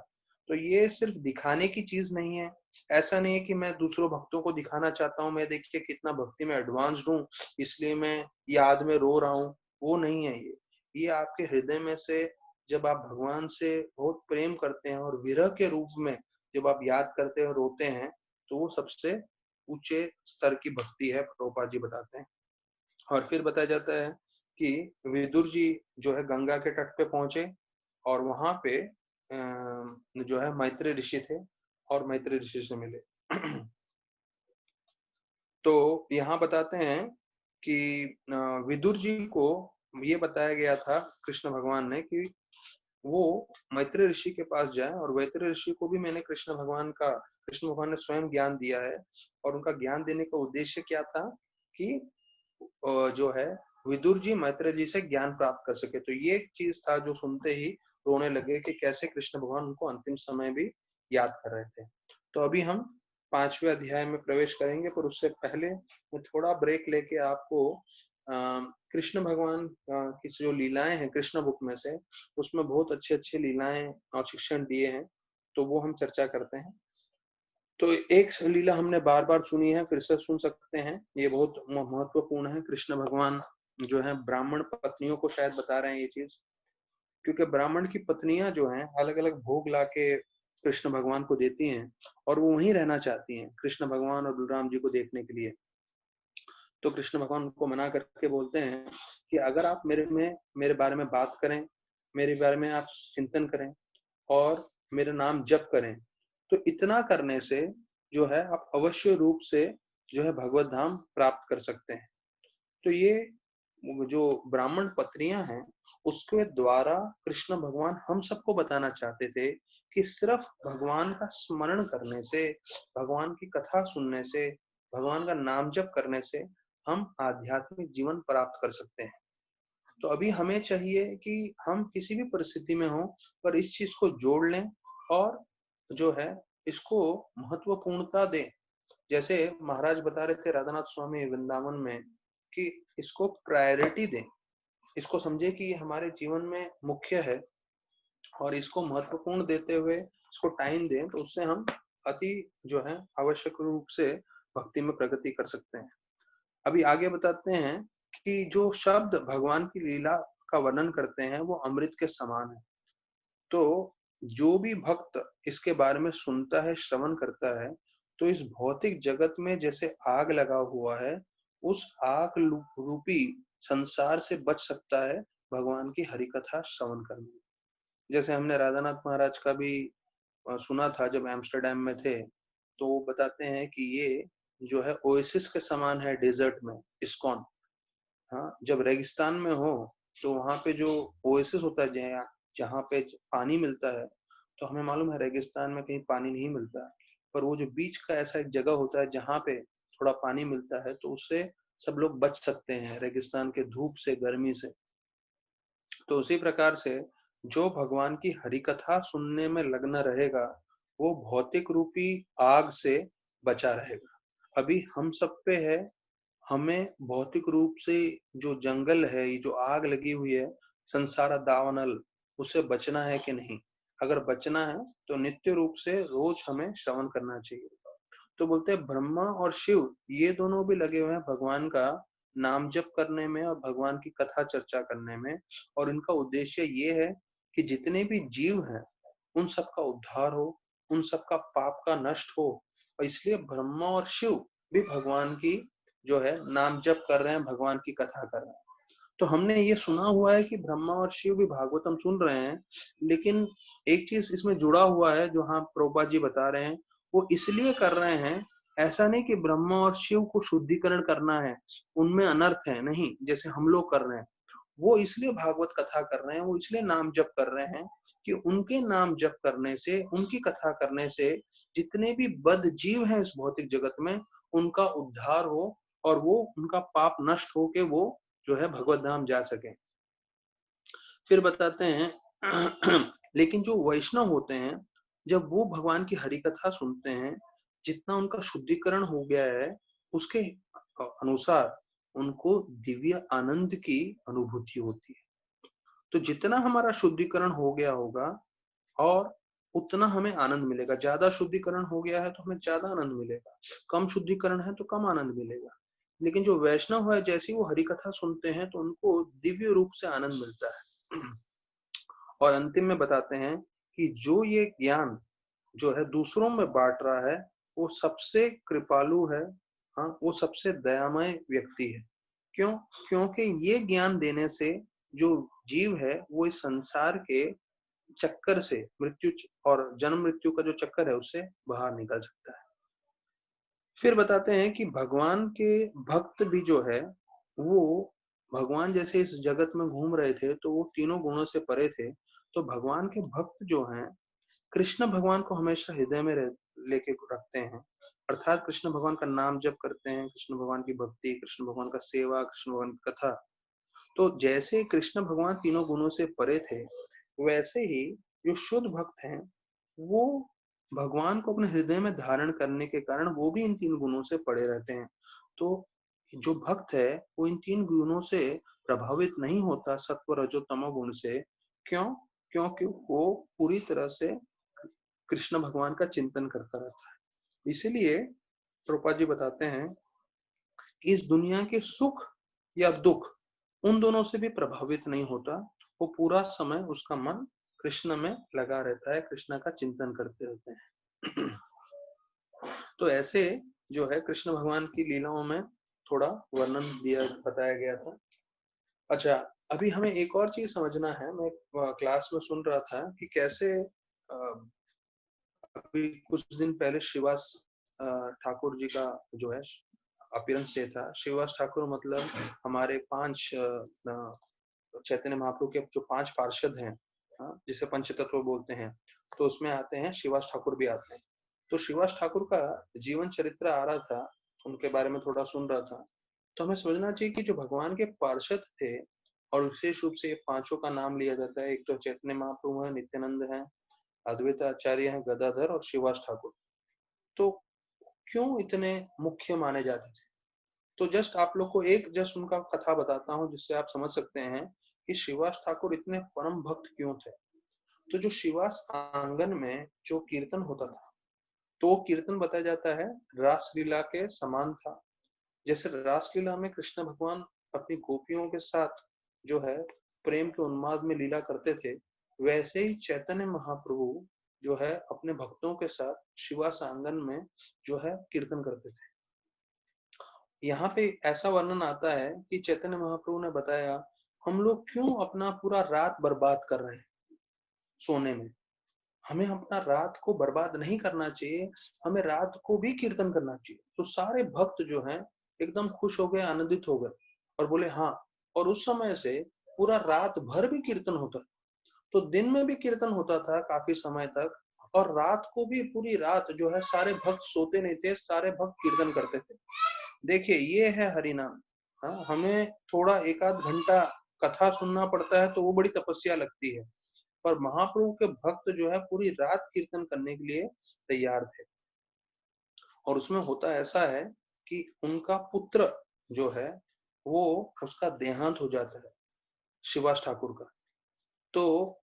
तो ये सिर्फ दिखाने की चीज नहीं है। ऐसा नहीं है कि मैं दूसरों भक्तों को दिखाना चाहता हूँ, मैं देखिए कितना भक्ति में एडवांस्ड हूँ इसलिए मैं याद में रो रहा हूँ, वो नहीं है ये। ये आपके हृदय में से जब आप भगवान से बहुत प्रेम करते हैं और विरह के रूप में जब आप याद करते हैं, रोते हैं, तो वो सबसे ऊंचे स्तर की भक्ति है, प्रभुपाद जी बताते हैं। और फिर बताया जाता है कि विदुर जी जो है गंगा के तट पे पहुंचे और वहां पे जो है मैत्री ऋषि थे और मैत्री ऋषि से मिले। तो यहाँ बताते हैं कि विदुर जी को ये बताया गया था कृष्ण भगवान ने कि वो मैत्री ऋषि के पास जाए, और मैत्री ऋषि को भी मैंने कृष्ण भगवान ने स्वयं ज्ञान दिया है। और उनका ज्ञान देने का उद्देश्य क्या था कि जो है विदुर जी मैत्री जी से ज्ञान प्राप्त कर सके। तो ये एक चीज था जो सुनते ही रोने लगे कि कैसे कृष्ण भगवान उनको अंतिम समय भी याद कर रहे थे। तो अभी हम 5वें अध्याय में प्रवेश करेंगे, पर उससे पहले मैं थोड़ा ब्रेक लेके आपको कृष्ण भगवान की जो लीलाएं हैं कृष्ण बुक में से, उसमें बहुत अच्छे अच्छे लीलाएं और शिक्षण दिए हैं, तो वो हम चर्चा करते हैं। तो एक लीला हमने बार बार सुनी है, फिर से सुन सकते हैं, ये बहुत महत्वपूर्ण है। कृष्ण भगवान जो है ब्राह्मण पत्नियों को शायद बता रहे हैं ये चीज, क्योंकि ब्राह्मण की पत्नियां जो हैं अलग अलग भोग लाके कृष्ण भगवान को देती हैं और वो वहीं रहना चाहती हैं कृष्ण भगवान और बलराम जी को देखने के लिए। तो कृष्ण भगवान उनको मना करके बोलते हैं कि अगर आप मेरे बारे में बात करें, मेरे बारे में आप चिंतन करें और मेरा नाम जप करें, तो इतना करने से जो है आप अवश्य रूप से जो है भगवत धाम प्राप्त कर सकते हैं। तो ये जो ब्राह्मण पत्नियां हैं उसके द्वारा कृष्ण भगवान हम सबको बताना चाहते थे कि सिर्फ भगवान का स्मरण करने से, भगवान की कथा सुनने से, भगवान का नाम जप करने से हम आध्यात्मिक जीवन प्राप्त कर सकते हैं। तो अभी हमें चाहिए कि हम किसी भी परिस्थिति में हो पर इस चीज को जोड़ लें और जो है इसको महत्वपूर्णता दें। जैसे महाराज बता रहे थे राधानाथ स्वामी वृंदावन में कि इसको प्रायोरिटी दें, इसको समझे कि ये हमारे जीवन में मुख्य है और इसको महत्वपूर्ण देते हुए इसको टाइम दें, तो उससे हम अति जो है आवश्यक रूप से भक्ति में प्रगति कर सकते हैं। अभी आगे बताते हैं कि जो शब्द भगवान की लीला का वर्णन करते हैं वो अमृत के समान है। तो जो भी भक्त इसके बारे में सुनता है, श्रवण करता है, तो इस भौतिक जगत में जैसे आग लगा हुआ है, उस आग रूपी संसार से बच सकता है भगवान की हरि कथा श्रवण करने में। जैसे हमने राधानाथ महाराज का भी सुना था जब एम्स्टरडेम में थे, तो वो बताते हैं कि ये जो है ओएसिस के समान है डेजर्ट में, इस्कॉन। हाँ, जब रेगिस्तान में हो तो वहां पे जो ओएसिस होता है जहाँ पे पानी मिलता है, तो हमें मालूम है रेगिस्तान में कहीं पानी नहीं मिलता, पर वो जो बीच का ऐसा एक जगह होता है जहाँ पे थोड़ा पानी मिलता है, तो उससे सब लोग बच सकते हैं रेगिस्तान के धूप से, गर्मी से। तो उसी प्रकार से जो भगवान की हरि कथा सुनने में लग्न रहेगा वो भौतिक रूपी आग से बचा रहेगा। अभी हम सब पे है, हमें भौतिक रूप से जो जंगल है, ये जो आग लगी हुई है संसार दावानल, उससे बचना है कि नहीं। अगर बचना है तो नित्य रूप से रोज हमें श्रवण करना चाहिए। तो बोलते हैं ब्रह्मा और शिव ये दोनों भी लगे हुए हैं भगवान का नाम जप करने में और भगवान की कथा चर्चा करने में। और इनका उद्देश्य ये है कि जितने भी जीव हैं उन सबका उद्धार हो, उन सबका पाप का नष्ट हो। और इसलिए ब्रह्मा और शिव भी भगवान की जो है नाम जप कर रहे हैं, भगवान की कथा कर रहे हैं। तो हमने ये सुना हुआ है कि ब्रह्मा और शिव भी भागवतम सुन रहे हैं, लेकिन एक चीज इसमें जुड़ा हुआ है जो हाँ प्रभुपाद जी बता रहे हैं, वो इसलिए कर रहे हैं, ऐसा नहीं कि ब्रह्मा और शिव को शुद्धिकरण करना है, उनमें अनर्थ है नहीं जैसे हम लोग कर रहे हैं। वो इसलिए भागवत कथा कर रहे हैं, वो इसलिए नाम जप कर रहे हैं कि उनके नाम जप करने से, उनकी कथा करने से जितने भी बद्ध जीव हैं इस भौतिक जगत में उनका उद्धार हो और वो उनका पाप नष्ट हो के वो जो है भगवत धाम जा सके। फिर बताते हैं लेकिन जो वैष्णव होते हैं जब वो भगवान की हरि कथा सुनते हैं, जितना उनका शुद्धिकरण हो गया है उसके अनुसार उनको दिव्य आनंद की अनुभूति होती है। तो जितना हमारा शुद्धिकरण हो गया होगा और उतना हमें आनंद मिलेगा। ज्यादा शुद्धिकरण हो गया है तो हमें ज्यादा आनंद मिलेगा, कम शुद्धिकरण है तो कम आनंद मिलेगा। लेकिन जो वैष्णव है जैसे वो हरि कथा सुनते हैं तो उनको दिव्य रूप से आनंद मिलता है। और अंतिम में बताते हैं कि जो ये ज्ञान जो है दूसरों में बांट रहा है, वो सबसे कृपालु है। हाँ, वो सबसे दयामय व्यक्ति है। क्यों? क्योंकि ये ज्ञान देने से जो जीव है वो इस संसार के चक्कर से, मृत्यु और जन्म मृत्यु का जो चक्कर है उससे बाहर निकल सकता है। फिर बताते हैं कि भगवान के भक्त भी जो है वो भगवान जैसे इस जगत में घूम रहे थे तो वो तीनों गुणों से परे थे। तो भगवान के भक्त जो हैं कृष्ण भगवान को हमेशा हृदय में लेके रखते हैं। अर्थात कृष्ण भगवान का नाम जप करते हैं, कृष्ण भगवान की भक्ति, कृष्ण भगवान का सेवा, कृष्ण भगवान की कथा। तो जैसे कृष्ण भगवान तीनों गुणों से परे थे, वैसे ही जो शुद्ध भक्त हैं वो भगवान को अपने हृदय में धारण करने के कारण वो भी इन तीन गुणों से परे रहते हैं। तो जो भक्त है वो इन तीन गुणों से प्रभावित नहीं होता, सत्व रजो तमो गुण से। क्यों? क्योंकि वो पूरी तरह से कृष्ण भगवान का चिंतन करता रहता है। इसीलिए प्रभुपाद जी बताते हैं कि इस दुनिया के सुख या दुख उन दोनों से भी प्रभावित नहीं होता। वो पूरा समय उसका मन कृष्ण में लगा रहता है, कृष्ण का चिंतन करते रहते हैं। तो ऐसे जो है कृष्ण भगवान की लीलाओं में थोड़ा वर्णन दिया बताया गया था। अच्छा, अभी हमें एक और चीज समझना है। मैं क्लास में सुन रहा था कि कैसे अभी कुछ दिन पहले श्रीवास ठाकुर जी का जो है अपीयरेंस डे था। श्रीवास ठाकुर मतलब हमारे 5 चैतन्य महाप्रभु के जो 5 पार्षद हैं, जिसे पंचतत्व बोलते हैं, तो उसमें आते हैं श्रीवास ठाकुर भी आते हैं। तो श्रीवास ठाकुर का जीवन चरित्र आ रहा था, उनके बारे में थोड़ा सुन रहा था। तो हमें समझना चाहिए कि जो भगवान के पार्षद थे और विशेष रूप से ये पांचों का नाम लिया जाता है, एक तो चैतन्य महाप्रभु है, नित्यानंद है, अद्वैत आचार्य हैं, गदाधर और श्रीवास ठाकुर। तो क्यों इतने मुख्य माने जाते थे? तो जस्ट आप लोग को एक जस्ट उनका कथा बताता हूँ जिससे आप समझ सकते हैं कि श्रीवास ठाकुर इतने परम भक्त क्यों थे। तो जो श्रीवास आंगन में जो कीर्तन होता था, तो वो कीर्तन बताया जाता है रासलीला के समान था। जैसे रासलीला में कृष्ण भगवान अपनी गोपियों के साथ जो है प्रेम के उन्माद में लीला करते थे, वैसे ही चैतन्य महाप्रभु जो है अपने भक्तों के साथ शिवास आंगन में जो है कीर्तन करते थे। यहाँ पे ऐसा वर्णन आता है कि चैतन्य महाप्रभु ने बताया, हम लोग क्यों अपना पूरा रात बर्बाद कर रहे हैं सोने में। हमें अपना रात को बर्बाद नहीं करना चाहिए, हमें रात को भी कीर्तन करना चाहिए। तो सारे भक्त जो हैं एकदम खुश हो गए, आनंदित हो गए और बोले हाँ। और उस समय से पूरा रात भर भी कीर्तन होता, तो दिन में भी कीर्तन होता था काफी समय तक, और रात को भी पूरी रात जो है सारे भक्त सोते नहीं थे, सारे भक्त कीर्तन करते थे। देखिए ये है हरि नाम। हाँ, हमें थोड़ा एक आध घंटा कथा सुनना पड़ता है तो वो बड़ी तपस्या लगती है, पर महाप्रभु के भक्त जो है पूरी रात कीर्तन करने के लिए तैयार थे। और उसमें होता ऐसा है कि उनका पुत्र जो है वो उसका देहांत हो जाता है, शिवास ठाकुर का। तो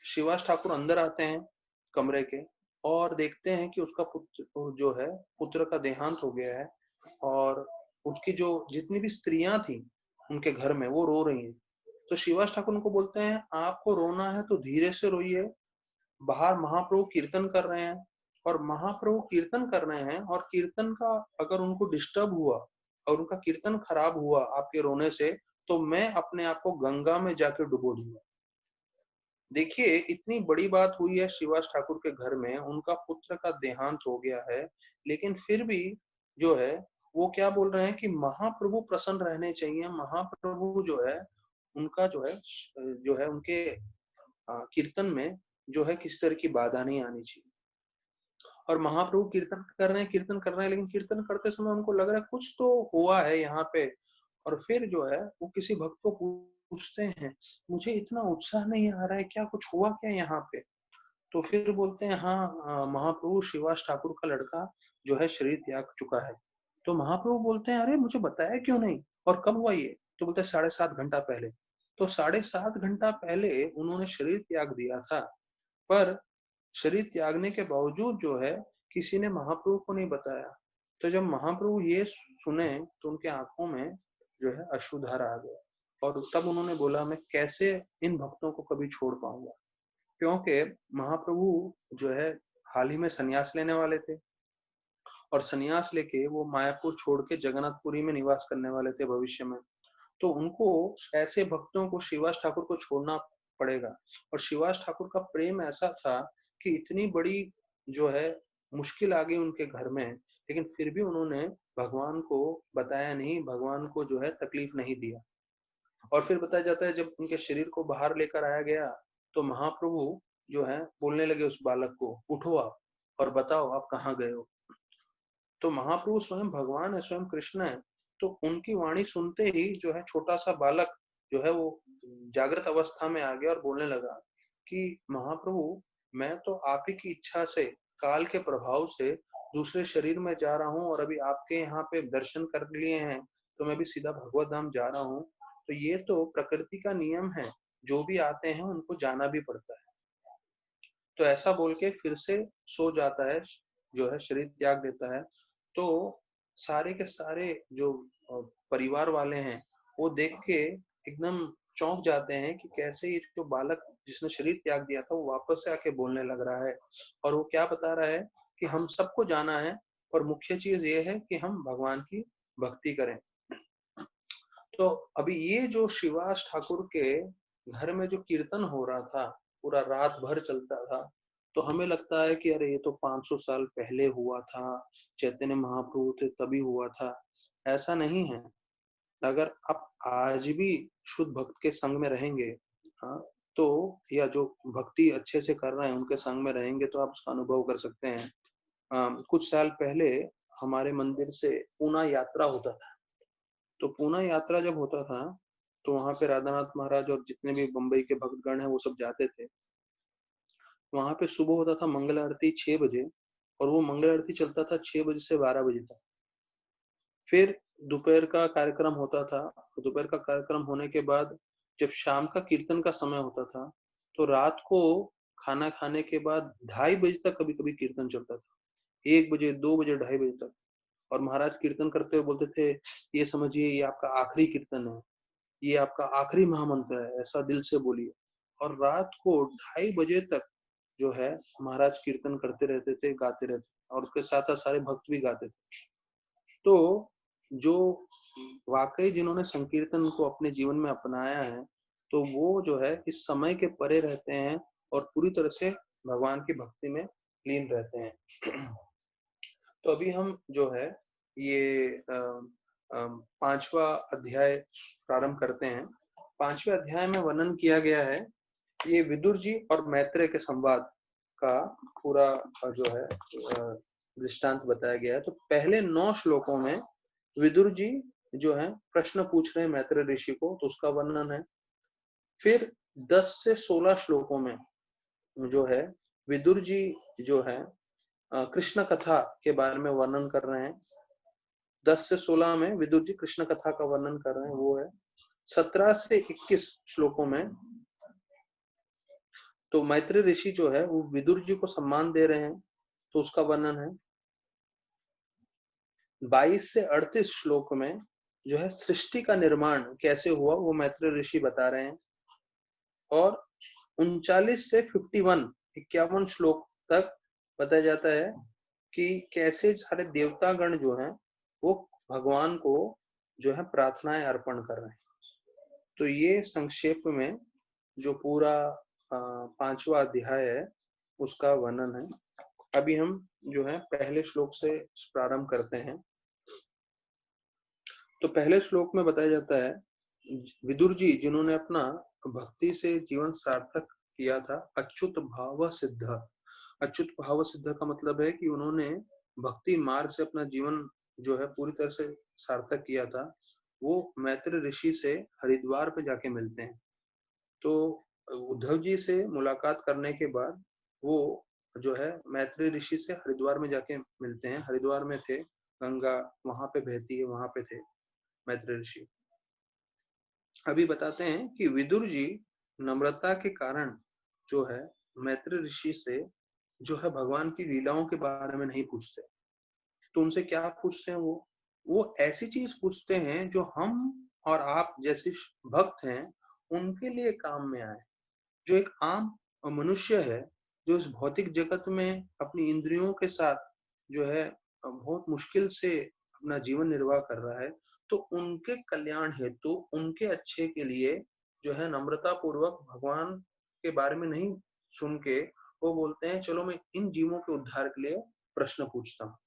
शिवास ठाकुर अंदर आते हैं कमरे के और देखते हैं कि उसका पुत्र जो है, पुत्र का देहांत हो गया है। और उसकी जो जितनी भी स्त्रियां थी उनके घर में वो रो रही हैं। तो शिवास ठाकुर उनको बोलते हैं, आपको रोना है तो धीरे से रोइए, बाहर महाप्रभु कीर्तन कर रहे हैं। और महाप्रभु कीर्तन कर रहे हैं और कीर्तन का अगर उनको डिस्टर्ब हुआ और उनका कीर्तन खराब हुआ आपके रोने से, तो मैं अपने आप को गंगा में जाके डुबो दूंगा। देखिए इतनी बड़ी बात हुई है शिवास ठाकुर के घर में, उनका पुत्र का देहांत हो गया है, लेकिन फिर भी जो है वो क्या बोल रहे हैं कि महाप्रभु प्रसन्न रहने चाहिए। महाप्रभु जो है उनका जो है उनके कीर्तन में जो है किस तरह की बाधा नहीं आनी चाहिए। और महाप्रभु कीर्तन कर रहे हैं, कीर्तन कर रहे हैं, लेकिन कीर्तन करते समय उनको लग रहा है कुछ तो हुआ है यहाँ पे। और फिर जो है वो किसी भक्त को पूछते हैं, मुझे इतना उत्साह नहीं आ रहा है, क्या कुछ हुआ क्या यहाँ पे? तो फिर बोलते हैं हाँ, महाप्रभु श्रीवास ठाकुर का लड़का जो है शरीर त्याग चुका है। तो महाप्रभु बोलते हैं, अरे मुझे बताया क्यों नहीं और कब हुआ ये? तो बोलते हैं 7.5 घंटा पहले। तो 7.5 घंटा पहले उन्होंने शरीर त्याग दिया था, पर शरीर त्यागने के बावजूद जो है किसी ने महाप्रभु को नहीं बताया। तो जब महाप्रभु ये सुने तो उनके आंखों में जो है अश्रुधारा आ गया और तब उन्होंने बोला, मैं कैसे इन भक्तों को कभी छोड़ पाऊंगा, क्योंकि महाप्रभु जो है हाल ही में संन्यास लेने वाले थे और संन्यास लेके वो मायापुर छोड़ के जगन्नाथपुरी में निवास करने वाले थे भविष्य में। तो उनको ऐसे भक्तों को श्रीवास ठाकुर को छोड़ना पड़ेगा। और श्रीवास ठाकुर का प्रेम ऐसा था कि इतनी बड़ी जो है मुश्किल आ गई उनके घर में, लेकिन फिर भी उन्होंने भगवान को बताया नहीं, भगवान को जो है तकलीफ नहीं दिया। और फिर बताया जाता है जब उनके शरीर को बाहर लेकर आया गया तो महाप्रभु जो है बोलने लगे उस बालक को, उठो आप और बताओ आप कहाँ गए हो। तो महाप्रभु स्वयं भगवान है, स्वयं कृष्ण है। तो उनकी वाणी सुनते ही जो है छोटा सा बालक जो है वो जागृत अवस्था में आ गया और बोलने लगा कि महाप्रभु, मैं तो आप ही की इच्छा से, काल के प्रभाव से दूसरे शरीर में जा रहा हूँ और अभी आपके यहाँ पे दर्शन कर लिए हैं तो मैं भी सीधा भगवत धाम जा रहा हूँ। तो ये तो प्रकृति का नियम है, जो भी आते हैं उनको जाना भी पड़ता है। तो ऐसा बोल के फिर से सो जाता है, जो है शरीर त्याग देता है। तो सारे के सारे जो परिवार वाले हैं वो देख के एकदम चौंक जाते हैं कि कैसे ये जो बालक जिसने शरीर त्याग दिया था वो वापस से आके बोलने लग रहा है। और वो क्या बता रहा है कि हम सबको जाना है और मुख्य चीज ये है कि हम भगवान की भक्ति करें। तो अभी ये जो श्रीवास ठाकुर के घर में जो कीर्तन हो रहा था, पूरा रात भर चलता था, तो हमें लगता है कि अरे ये तो 500 साल पहले हुआ था, चैतन्य महाप्रभु थे तभी हुआ था। ऐसा नहीं है। अगर आप आज भी शुद्ध भक्त के संग में रहेंगे, हाँ, तो या जो भक्ति अच्छे से कर रहे हैं उनके संग में रहेंगे तो आप उसका अनुभव कर सकते हैं। कुछ साल पहले हमारे मंदिर से पूना यात्रा होता था। तो पूना यात्रा जब होता था तो वहां पे राधानाथ महाराज और जितने भी बम्बई के भक्तगण हैं वो सब जाते थे। वहां पे सुबह होता था मंगल आरती 6 बजे और वो मंगल आरती चलता था 6 बजे से 12 बजे तक। फिर दोपहर का कार्यक्रम होता था। दोपहर का कार्यक्रम होने के बाद जब शाम का कीर्तन का समय होता था तो रात को खाना खाने के बाद 2:30 बजे तक कभी कभी कीर्तन चलता था, 1 बजे, 2 बजे, 2:30 बजे तक। और महाराज कीर्तन करते हुए बोलते थे, ये समझिए ये आपका आखिरी कीर्तन है, ये आपका आखिरी महामंत्र है, ऐसा दिल से बोलिए। और रात को 2:30 बजे तक जो है महाराज कीर्तन करते रहते थे, गाते रहते थे और उसके साथ साथ सारे भक्त भी गाते थे। तो जो वाकई जिन्होंने संकीर्तन को अपने जीवन में अपनाया है तो वो जो है इस समय के परे रहते हैं और पूरी तरह से भगवान की भक्ति में लीन रहते हैं। तो अभी हम जो है ये 5वां अध्याय प्रारंभ करते हैं। 5वें अध्याय में वर्णन किया गया है, ये विदुर जी और मैत्रेय के संवाद का पूरा जो है दृष्टांत बताया गया है। तो पहले 9 श्लोकों में विदुर जी जो है प्रश्न पूछ रहे हैं मैत्रेय ऋषि को, तो उसका वर्णन है। फिर 10 से 16 श्लोकों में जो है विदुर जी जो है कृष्ण कथा के बारे में वर्णन कर रहे हैं। 10 से 16 में विदुर जी कृष्ण कथा का वर्णन कर रहे हैं, वो है। 17 से 21 श्लोकों में तो मैत्रेय ऋषि जो है वो विदुर जी को सम्मान दे रहे हैं, तो उसका वर्णन है। 22 से 38 श्लोक में जो है सृष्टि का निर्माण कैसे हुआ वो मैत्रेय ऋषि बता रहे हैं। और 39 से 51 श्लोक तक बताया जाता है कि कैसे सारे देवतागण जो हैं वो भगवान को जो है प्रार्थनाएं अर्पण कर रहे हैं। तो ये संक्षेप में जो पूरा 5वां अध्याय है उसका वर्णन है। अभी हम जो है पहले श्लोक से प्रारंभ करते हैं। तो पहले श्लोक में बताया जाता है, विदुर जी जिन्होंने अपना भक्ति से जीवन सार्थक किया था, अच्युत भाव सिद्ध। अच्युत भाव सिद्ध का मतलब है कि उन्होंने भक्ति मार्ग से अपना जीवन जो है पूरी तरह से सार्थक किया था। वो मैत्रेय ऋषि से हरिद्वार पे जाके मिलते हैं। तो उद्धव जी से मुलाकात करने के बाद वो जो है मैत्रेय ऋषि से हरिद्वार में जाके मिलते हैं। हरिद्वार में थे, गंगा वहां पे बहती है, वहां पे थे मैत्रेय ऋषि। अभी बताते हैं कि विदुर जी नम्रता के कारण जो है मैत्रेय ऋषि से जो है भगवान की लीलाओं के बारे में नहीं पूछते। तो उनसे क्या पूछते हैं वो ऐसी चीज पूछते हैं जो हम और आप जैसे भक्त हैं उनके लिए काम में आए। जो एक आम मनुष्य है, जो इस भौतिक जगत में अपनी इंद्रियों के साथ जो है बहुत मुश्किल से अपना जीवन निर्वाह कर रहा है, तो उनके कल्याण हेतु, उनके अच्छे के लिए जो है नम्रता पूर्वक भगवान के बारे में नहीं सुन के वो बोलते हैं चलो मैं इन जीवों के उद्धार के लिए प्रश्न पूछता हूँ।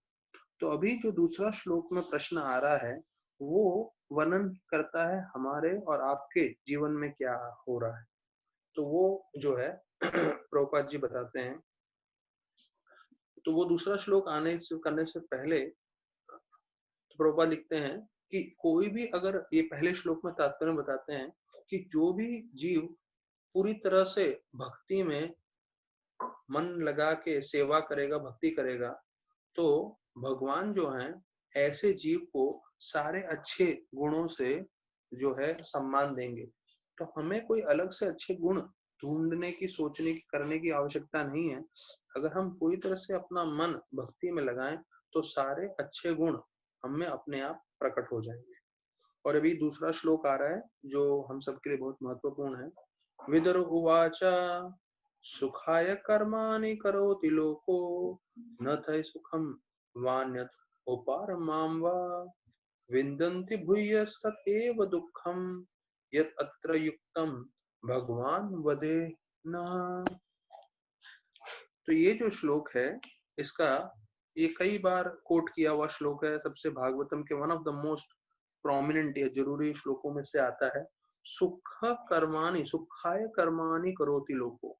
तो अभी जो दूसरा श्लोक में प्रश्न आ रहा है, वो वर्णन करता है हमारे और आपके जीवन में क्या हो रहा है। तो वो जो है प्रभुपाद जी बताते हैं। तो वो दूसरा श्लोक आने से करने से पहले तो प्रभुपाद लिखते हैं कि कोई भी, अगर ये पहले श्लोक में तात्पर्य बताते हैं कि जो भी जीव पूरी तरह से भक्ति में मन लगा के सेवा करेगा, भक्ति करेगा, तो भगवान जो हैं ऐसे जीव को सारे अच्छे गुणों से जो है सम्मान देंगे। तो हमें कोई अलग से अच्छे गुण ढूंढने की, सोचने की, करने की आवश्यकता नहीं है। अगर हम पूरी तरह से अपना मन भक्ति में लगाएं तो सारे अच्छे गुण हमें अपने आप प्रकट हो जाएंगे। और अभी दूसरा श्लोक आ रहा है जो हम सबके लिए बहुत महत्वपूर्ण है। विदुर उवाच सुखाय कर्माणि करोति लोको न तय सुखम वान्यत उपारमां वा विन्दन्ति भूयस्तत् दुःखम यत् अत्र युक्तम भगवान वदे न। तो ये जो श्लोक है, इसका ये कई बार कोट किया हुआ श्लोक है, सबसे भागवतम के one of the most prominent या जरूरी श्लोकों में से आता है। सुख कर्माणि, सुखाय कर्माणि करोति लोको।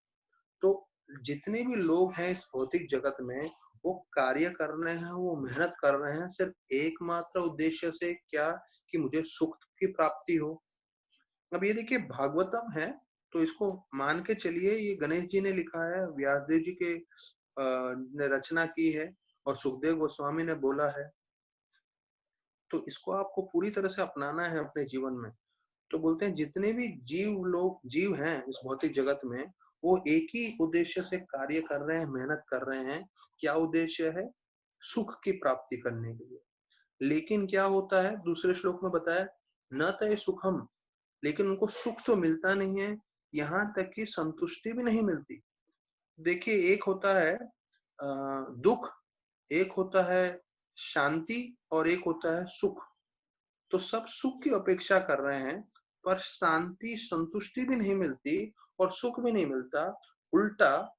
तो जितने भी लोग हैं इस भौतिक जगत में, वो कार्य कर रहे हैं, वो मेहनत कर रहे हैं सिर्फ एकमात्र उद्देश्य से, क्या? कि मुझे सुख की प्राप्ति हो। अब ये देखिए भागवतम है, तो इसको मान के चलिए ये गणेश जी ने लिखा है, व्यासदेव जी के ने रचना की है और सुखदेव गोस्वामी ने बोला है। तो इसको आपको पूरी तरह से अपनाना है अपने जीवन में। तो बोलते हैं जितने भी जीव हैं इस भौतिक जगत में, वो एक ही उद्देश्य से कार्य कर रहे हैं, मेहनत कर रहे हैं। क्या उद्देश्य है? सुख की प्राप्ति करने के लिए। लेकिन क्या होता है, दूसरे श्लोक में बताया, न तय सुखम, लेकिन उनको सुख तो मिलता नहीं है, यहाँ तक कि संतुष्टि भी नहीं मिलती। देखिए एक होता है दुख, एक होता है शांति और एक होता है सुख। तो सब सुख की अपेक्षा कर रहे हैं, पर शांति, संतुष्टि भी नहीं मिलती और सुख भी नहीं मिलता। उल्टा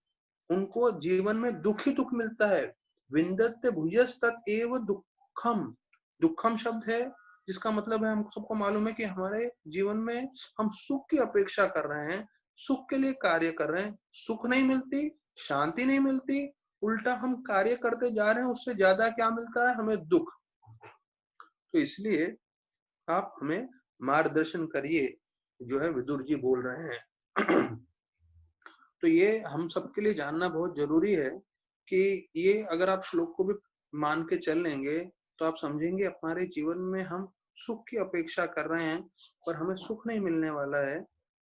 उनको जीवन में दुख ही दुख मिलता है। विन्दते भूयस्तत् एव दुःखम। दुःखम शब्द है जिसका मतलब है, हम सबको मालूम है कि हमारे जीवन में हम सुख की अपेक्षा कर रहे हैं, सुख के लिए कार्य कर रहे हैं, सुख नहीं मिलती, शांति नहीं मिलती, उल्टा हम कार्य करते जा रहे हैं, उससे ज्यादा क्या मिलता है? हमें दुख। तो इसलिए आप हमें मार्गदर्शन करिए, जो है विदुर जी बोल रहे हैं। तो ये हम सबके लिए जानना बहुत जरूरी है कि ये अगर आप श्लोक को भी मान के चल लेंगे तो आप समझेंगे हमारे जीवन में हम सुख की अपेक्षा कर रहे हैं, पर हमें सुख नहीं मिलने वाला है।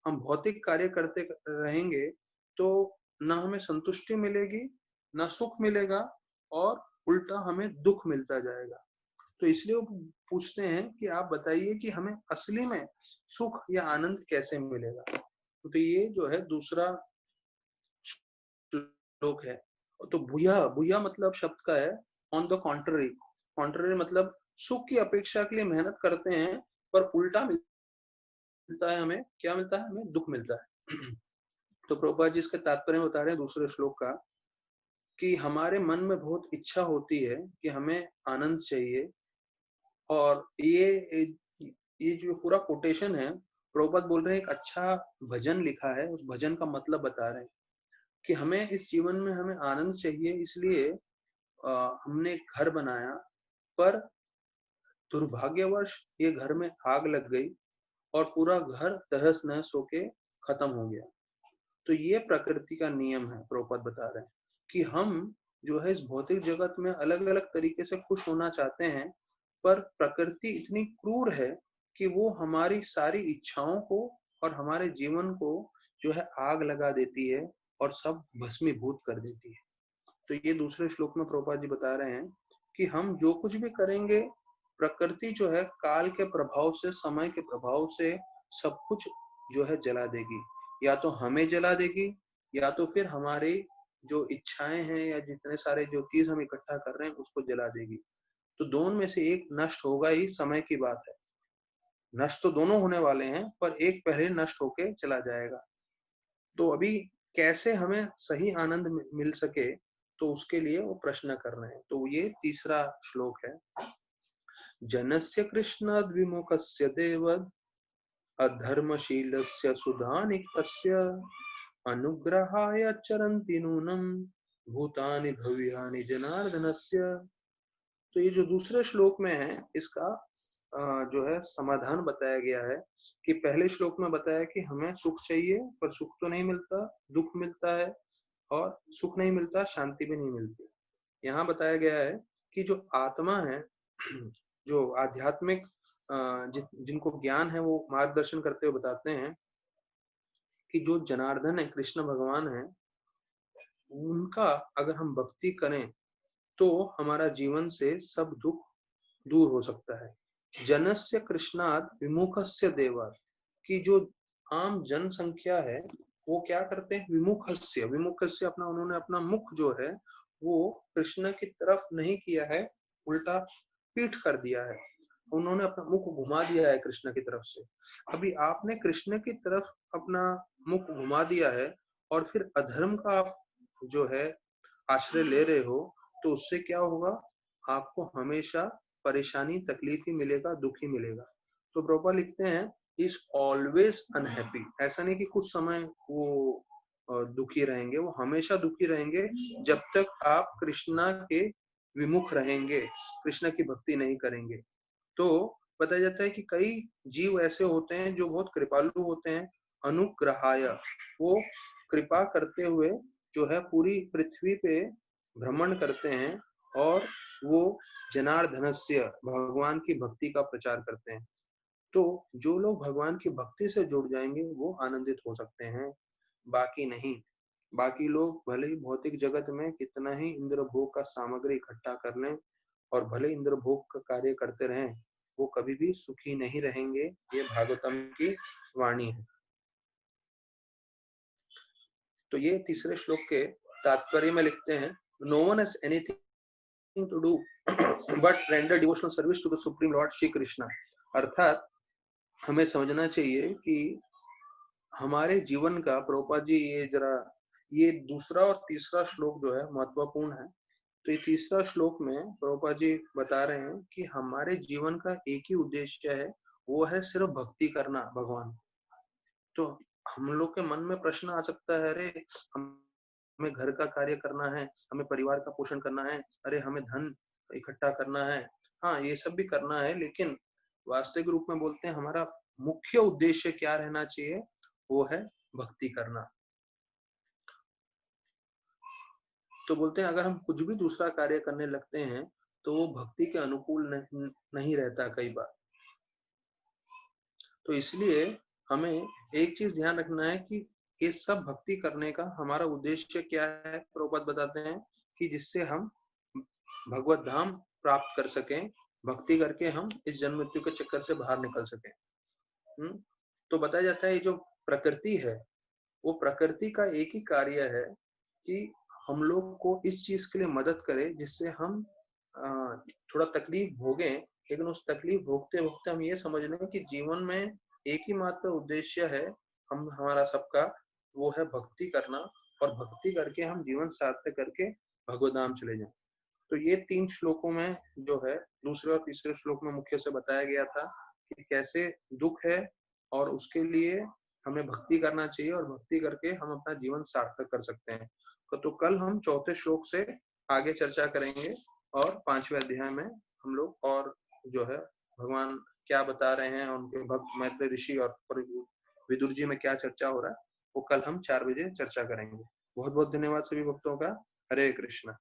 हम भौतिक कार्य करते रहेंगे तो ना हमें संतुष्टि मिलेगी, ना सुख मिलेगा, और उल्टा हमें दुख मिलता जाएगा। तो इसलिए वो पूछते हैं कि आप बताइए कि हमें असली में सुख या आनंद कैसे मिलेगा। तो ये जो है दूसरा श्लोक है। तो भूया, भूया मतलब शब्द का है ऑन द कॉन्ट्ररी। कॉन्ट्ररी मतलब सुख की अपेक्षा के लिए मेहनत करते हैं, पर उल्टा मिलता है हमें, क्या मिलता है? हमें दुख मिलता है। तो प्रभुपाद जी इसका तात्पर्य बता रहे हैं दूसरे श्लोक का, कि हमारे मन में बहुत इच्छा होती है कि हमें आनंद चाहिए। और ये जो पूरा कोटेशन है, प्रभुपाद बोल रहे हैं एक अच्छा भजन लिखा है, उस भजन का मतलब बता रहे हैं कि हमें इस जीवन में हमें आनंद चाहिए, इसलिए हमने एक घर बनाया, पर दुर्भाग्यवश ये घर में आग लग गई और पूरा घर तहस नहस होके खत्म हो गया। तो ये प्रकृति का नियम है, प्रभुपाद बता रहे हैं कि हम जो है इस भौतिक जगत में अलग अलग तरीके से खुश होना चाहते हैं, पर प्रकृति इतनी क्रूर है कि वो हमारी सारी इच्छाओं को और हमारे जीवन को जो है आग लगा देती है और सब भस्मीभूत कर देती है। तो ये दूसरे श्लोक में प्रभुपाद जी बता रहे हैं कि हम जो कुछ भी करेंगे प्रकृति जो है काल के प्रभाव से, समय के प्रभाव से सब कुछ जो है जला देगी। या तो हमें जला देगी या तो फिर हमारी जो इच्छाएं हैं या जितने सारे जो चीज हम इकट्ठा कर रहे हैं उसको जला देगी। तो दोनों में से एक नष्ट होगा ही, समय की बात है। नष्ट तो दोनों होने वाले हैं पर एक पहले नष्ट होके चला जाएगा। तो अभी कैसे हमें सही आनंद मिल सके, तो उसके लिए वो प्रश्न कर रहे हैं। तो ये तीसरा श्लोक है। जनस्य कृष्णाद् विमुखस्य देवद् अधर्मशीलस्य सुधानिकस्य अनुग्रहाय चरन्ति नूनं भूतानि भव्यानि जनार्दनस्य। तो ये जो दूसरे श्लोक में है इसका जो है समाधान बताया गया है कि पहले श्लोक में बताया कि हमें सुख चाहिए पर सुख तो नहीं मिलता, दुख मिलता है, और सुख नहीं मिलता, शांति भी नहीं मिलती। यहाँ बताया गया है कि जो आत्मा है, जो आध्यात्मिक जिनको ज्ञान है, वो मार्गदर्शन करते हुए बताते हैं कि जो जनार्दन है, कृष्ण भगवान है, उनका अगर हम भक्ति करें तो हमारा जीवन से सब दुख दूर हो सकता है। जनस्य कृष्णात् विमुखस्य देवात्, की जो आम जनसंख्या है वो क्या करते हैं, विमुखस्य अपना, उन्होंने अपना मुख जो है वो कृष्ण की तरफ नहीं किया है, उल्टा पीठ कर दिया है। उन्होंने अपना मुख घुमा दिया है कृष्ण की तरफ से। अभी आपने कृष्ण की तरफ अपना मुख घुमा दिया है और फिर अधर्म का आप जो है आश्रय ले रहे हो, तो उससे क्या होगा, आपको हमेशा परेशानी, तकलीफ ही मिलेगा, दुख ही मिलेगा। तो प्रभुपाद लिखते हैं इज ऑलवेज अनहैप्पी। ऐसा नहीं कि कुछ समय वो दुखी रहेंगे, वो हमेशा दुखी रहेंगे जब तक आप कृष्णा के विमुख रहेंगे, कृष्ण की भक्ति नहीं करेंगे। तो बताया जाता है कि कई जीव ऐसे होते हैं जो बहुत कृपालु होते हैं, अनुग्रहाय, वो कृपा करते हुए जो है पूरी पृथ्वी पे भ्रमण करते हैं और वो जनार्दनस्य, भगवान की भक्ति का प्रचार करते हैं। तो जो लोग भगवान की भक्ति से जुड़ जाएंगे वो आनंदित हो सकते हैं, बाकी नहीं। बाकी लोग भले ही भौतिक जगत में कितना ही इंद्र भोग का सामग्री इकट्ठा कर लें और भले इंद्र भोग का कार्य करते रहें, वो कभी भी सुखी नहीं रहेंगे। ये भागवतम की वाणी है। तो ये तीसरे श्लोक के तात्पर्य में लिखते हैं, no one has anything to do but render devotional service to the supreme Lord Shri Krishna. अर्थात हमें समझना चाहिए कि हमारे जीवन का, प्रभुपाद जी ये जरा, ये दूसरा और तीसरा श्लोक जो है महत्वपूर्ण है। तो ये तीसरा श्लोक में प्रभुपाद जी बता रहे हैं कि हमारे जीवन का एक ही उद्देश्य है, वो है सिर्फ भक्ति करना भगवान। तो हम लोग के मन में प्रश्न आ सकता है, अरे हमें घर का कार्य करना है, हमें परिवार का पोषण करना है, अरे हमें धन इकट्ठा करना है। हाँ, ये सब भी करना है, लेकिन वास्तविक रूप में बोलते हैं हमारा मुख्य उद्देश्य क्या रहना चाहिए, वो है भक्ति करना। तो बोलते हैं अगर हम कुछ भी दूसरा कार्य करने लगते हैं तो वो भक्ति के अनुकूल नहीं रहता कई बार। तो इसलिए हमें एक चीज ध्यान रखना है कि ये सब भक्ति करने का हमारा उद्देश्य क्या है। प्रभुपाद बताते हैं कि जिससे हम भगवत धाम प्राप्त कर सकें, भक्ति करके हम इस जन्म मृत्यु के चक्कर से बाहर निकल सकें। तो बताया जाता है ये जो प्रकृति है, वो प्रकृति का एक ही कार्य है कि हम लोग को इस चीज के लिए मदद करे जिससे हम थोड़ा तकलीफ भोगें, लेकिन उस तकलीफ भोगते भोगते हम ये समझ लें कि जीवन में एक ही मात्र उद्देश्य है, हम हमारा सबका, वो है भक्ति करना, और भक्ति करके हम जीवन सार्थक करके भगवत धाम चले जाएं। तो ये 3 श्लोकों में जो है, दूसरे और तीसरे श्लोक में मुख्य से बताया गया था कि कैसे दुख है और उसके लिए हमें भक्ति करना चाहिए और भक्ति करके हम अपना जीवन सार्थक कर सकते हैं। तो कल हम चौथे श्लोक से आगे चर्चा करेंगे और 5वें अध्याय में हम लोग और जो है भगवान क्या बता रहे हैं, उनके भक्त मैत्री ऋषि और विदुर जी में क्या चर्चा हो रहा है, वो कल हम 4 बजे चर्चा करेंगे। बहुत बहुत धन्यवाद सभी भक्तों का। हरे कृष्णा।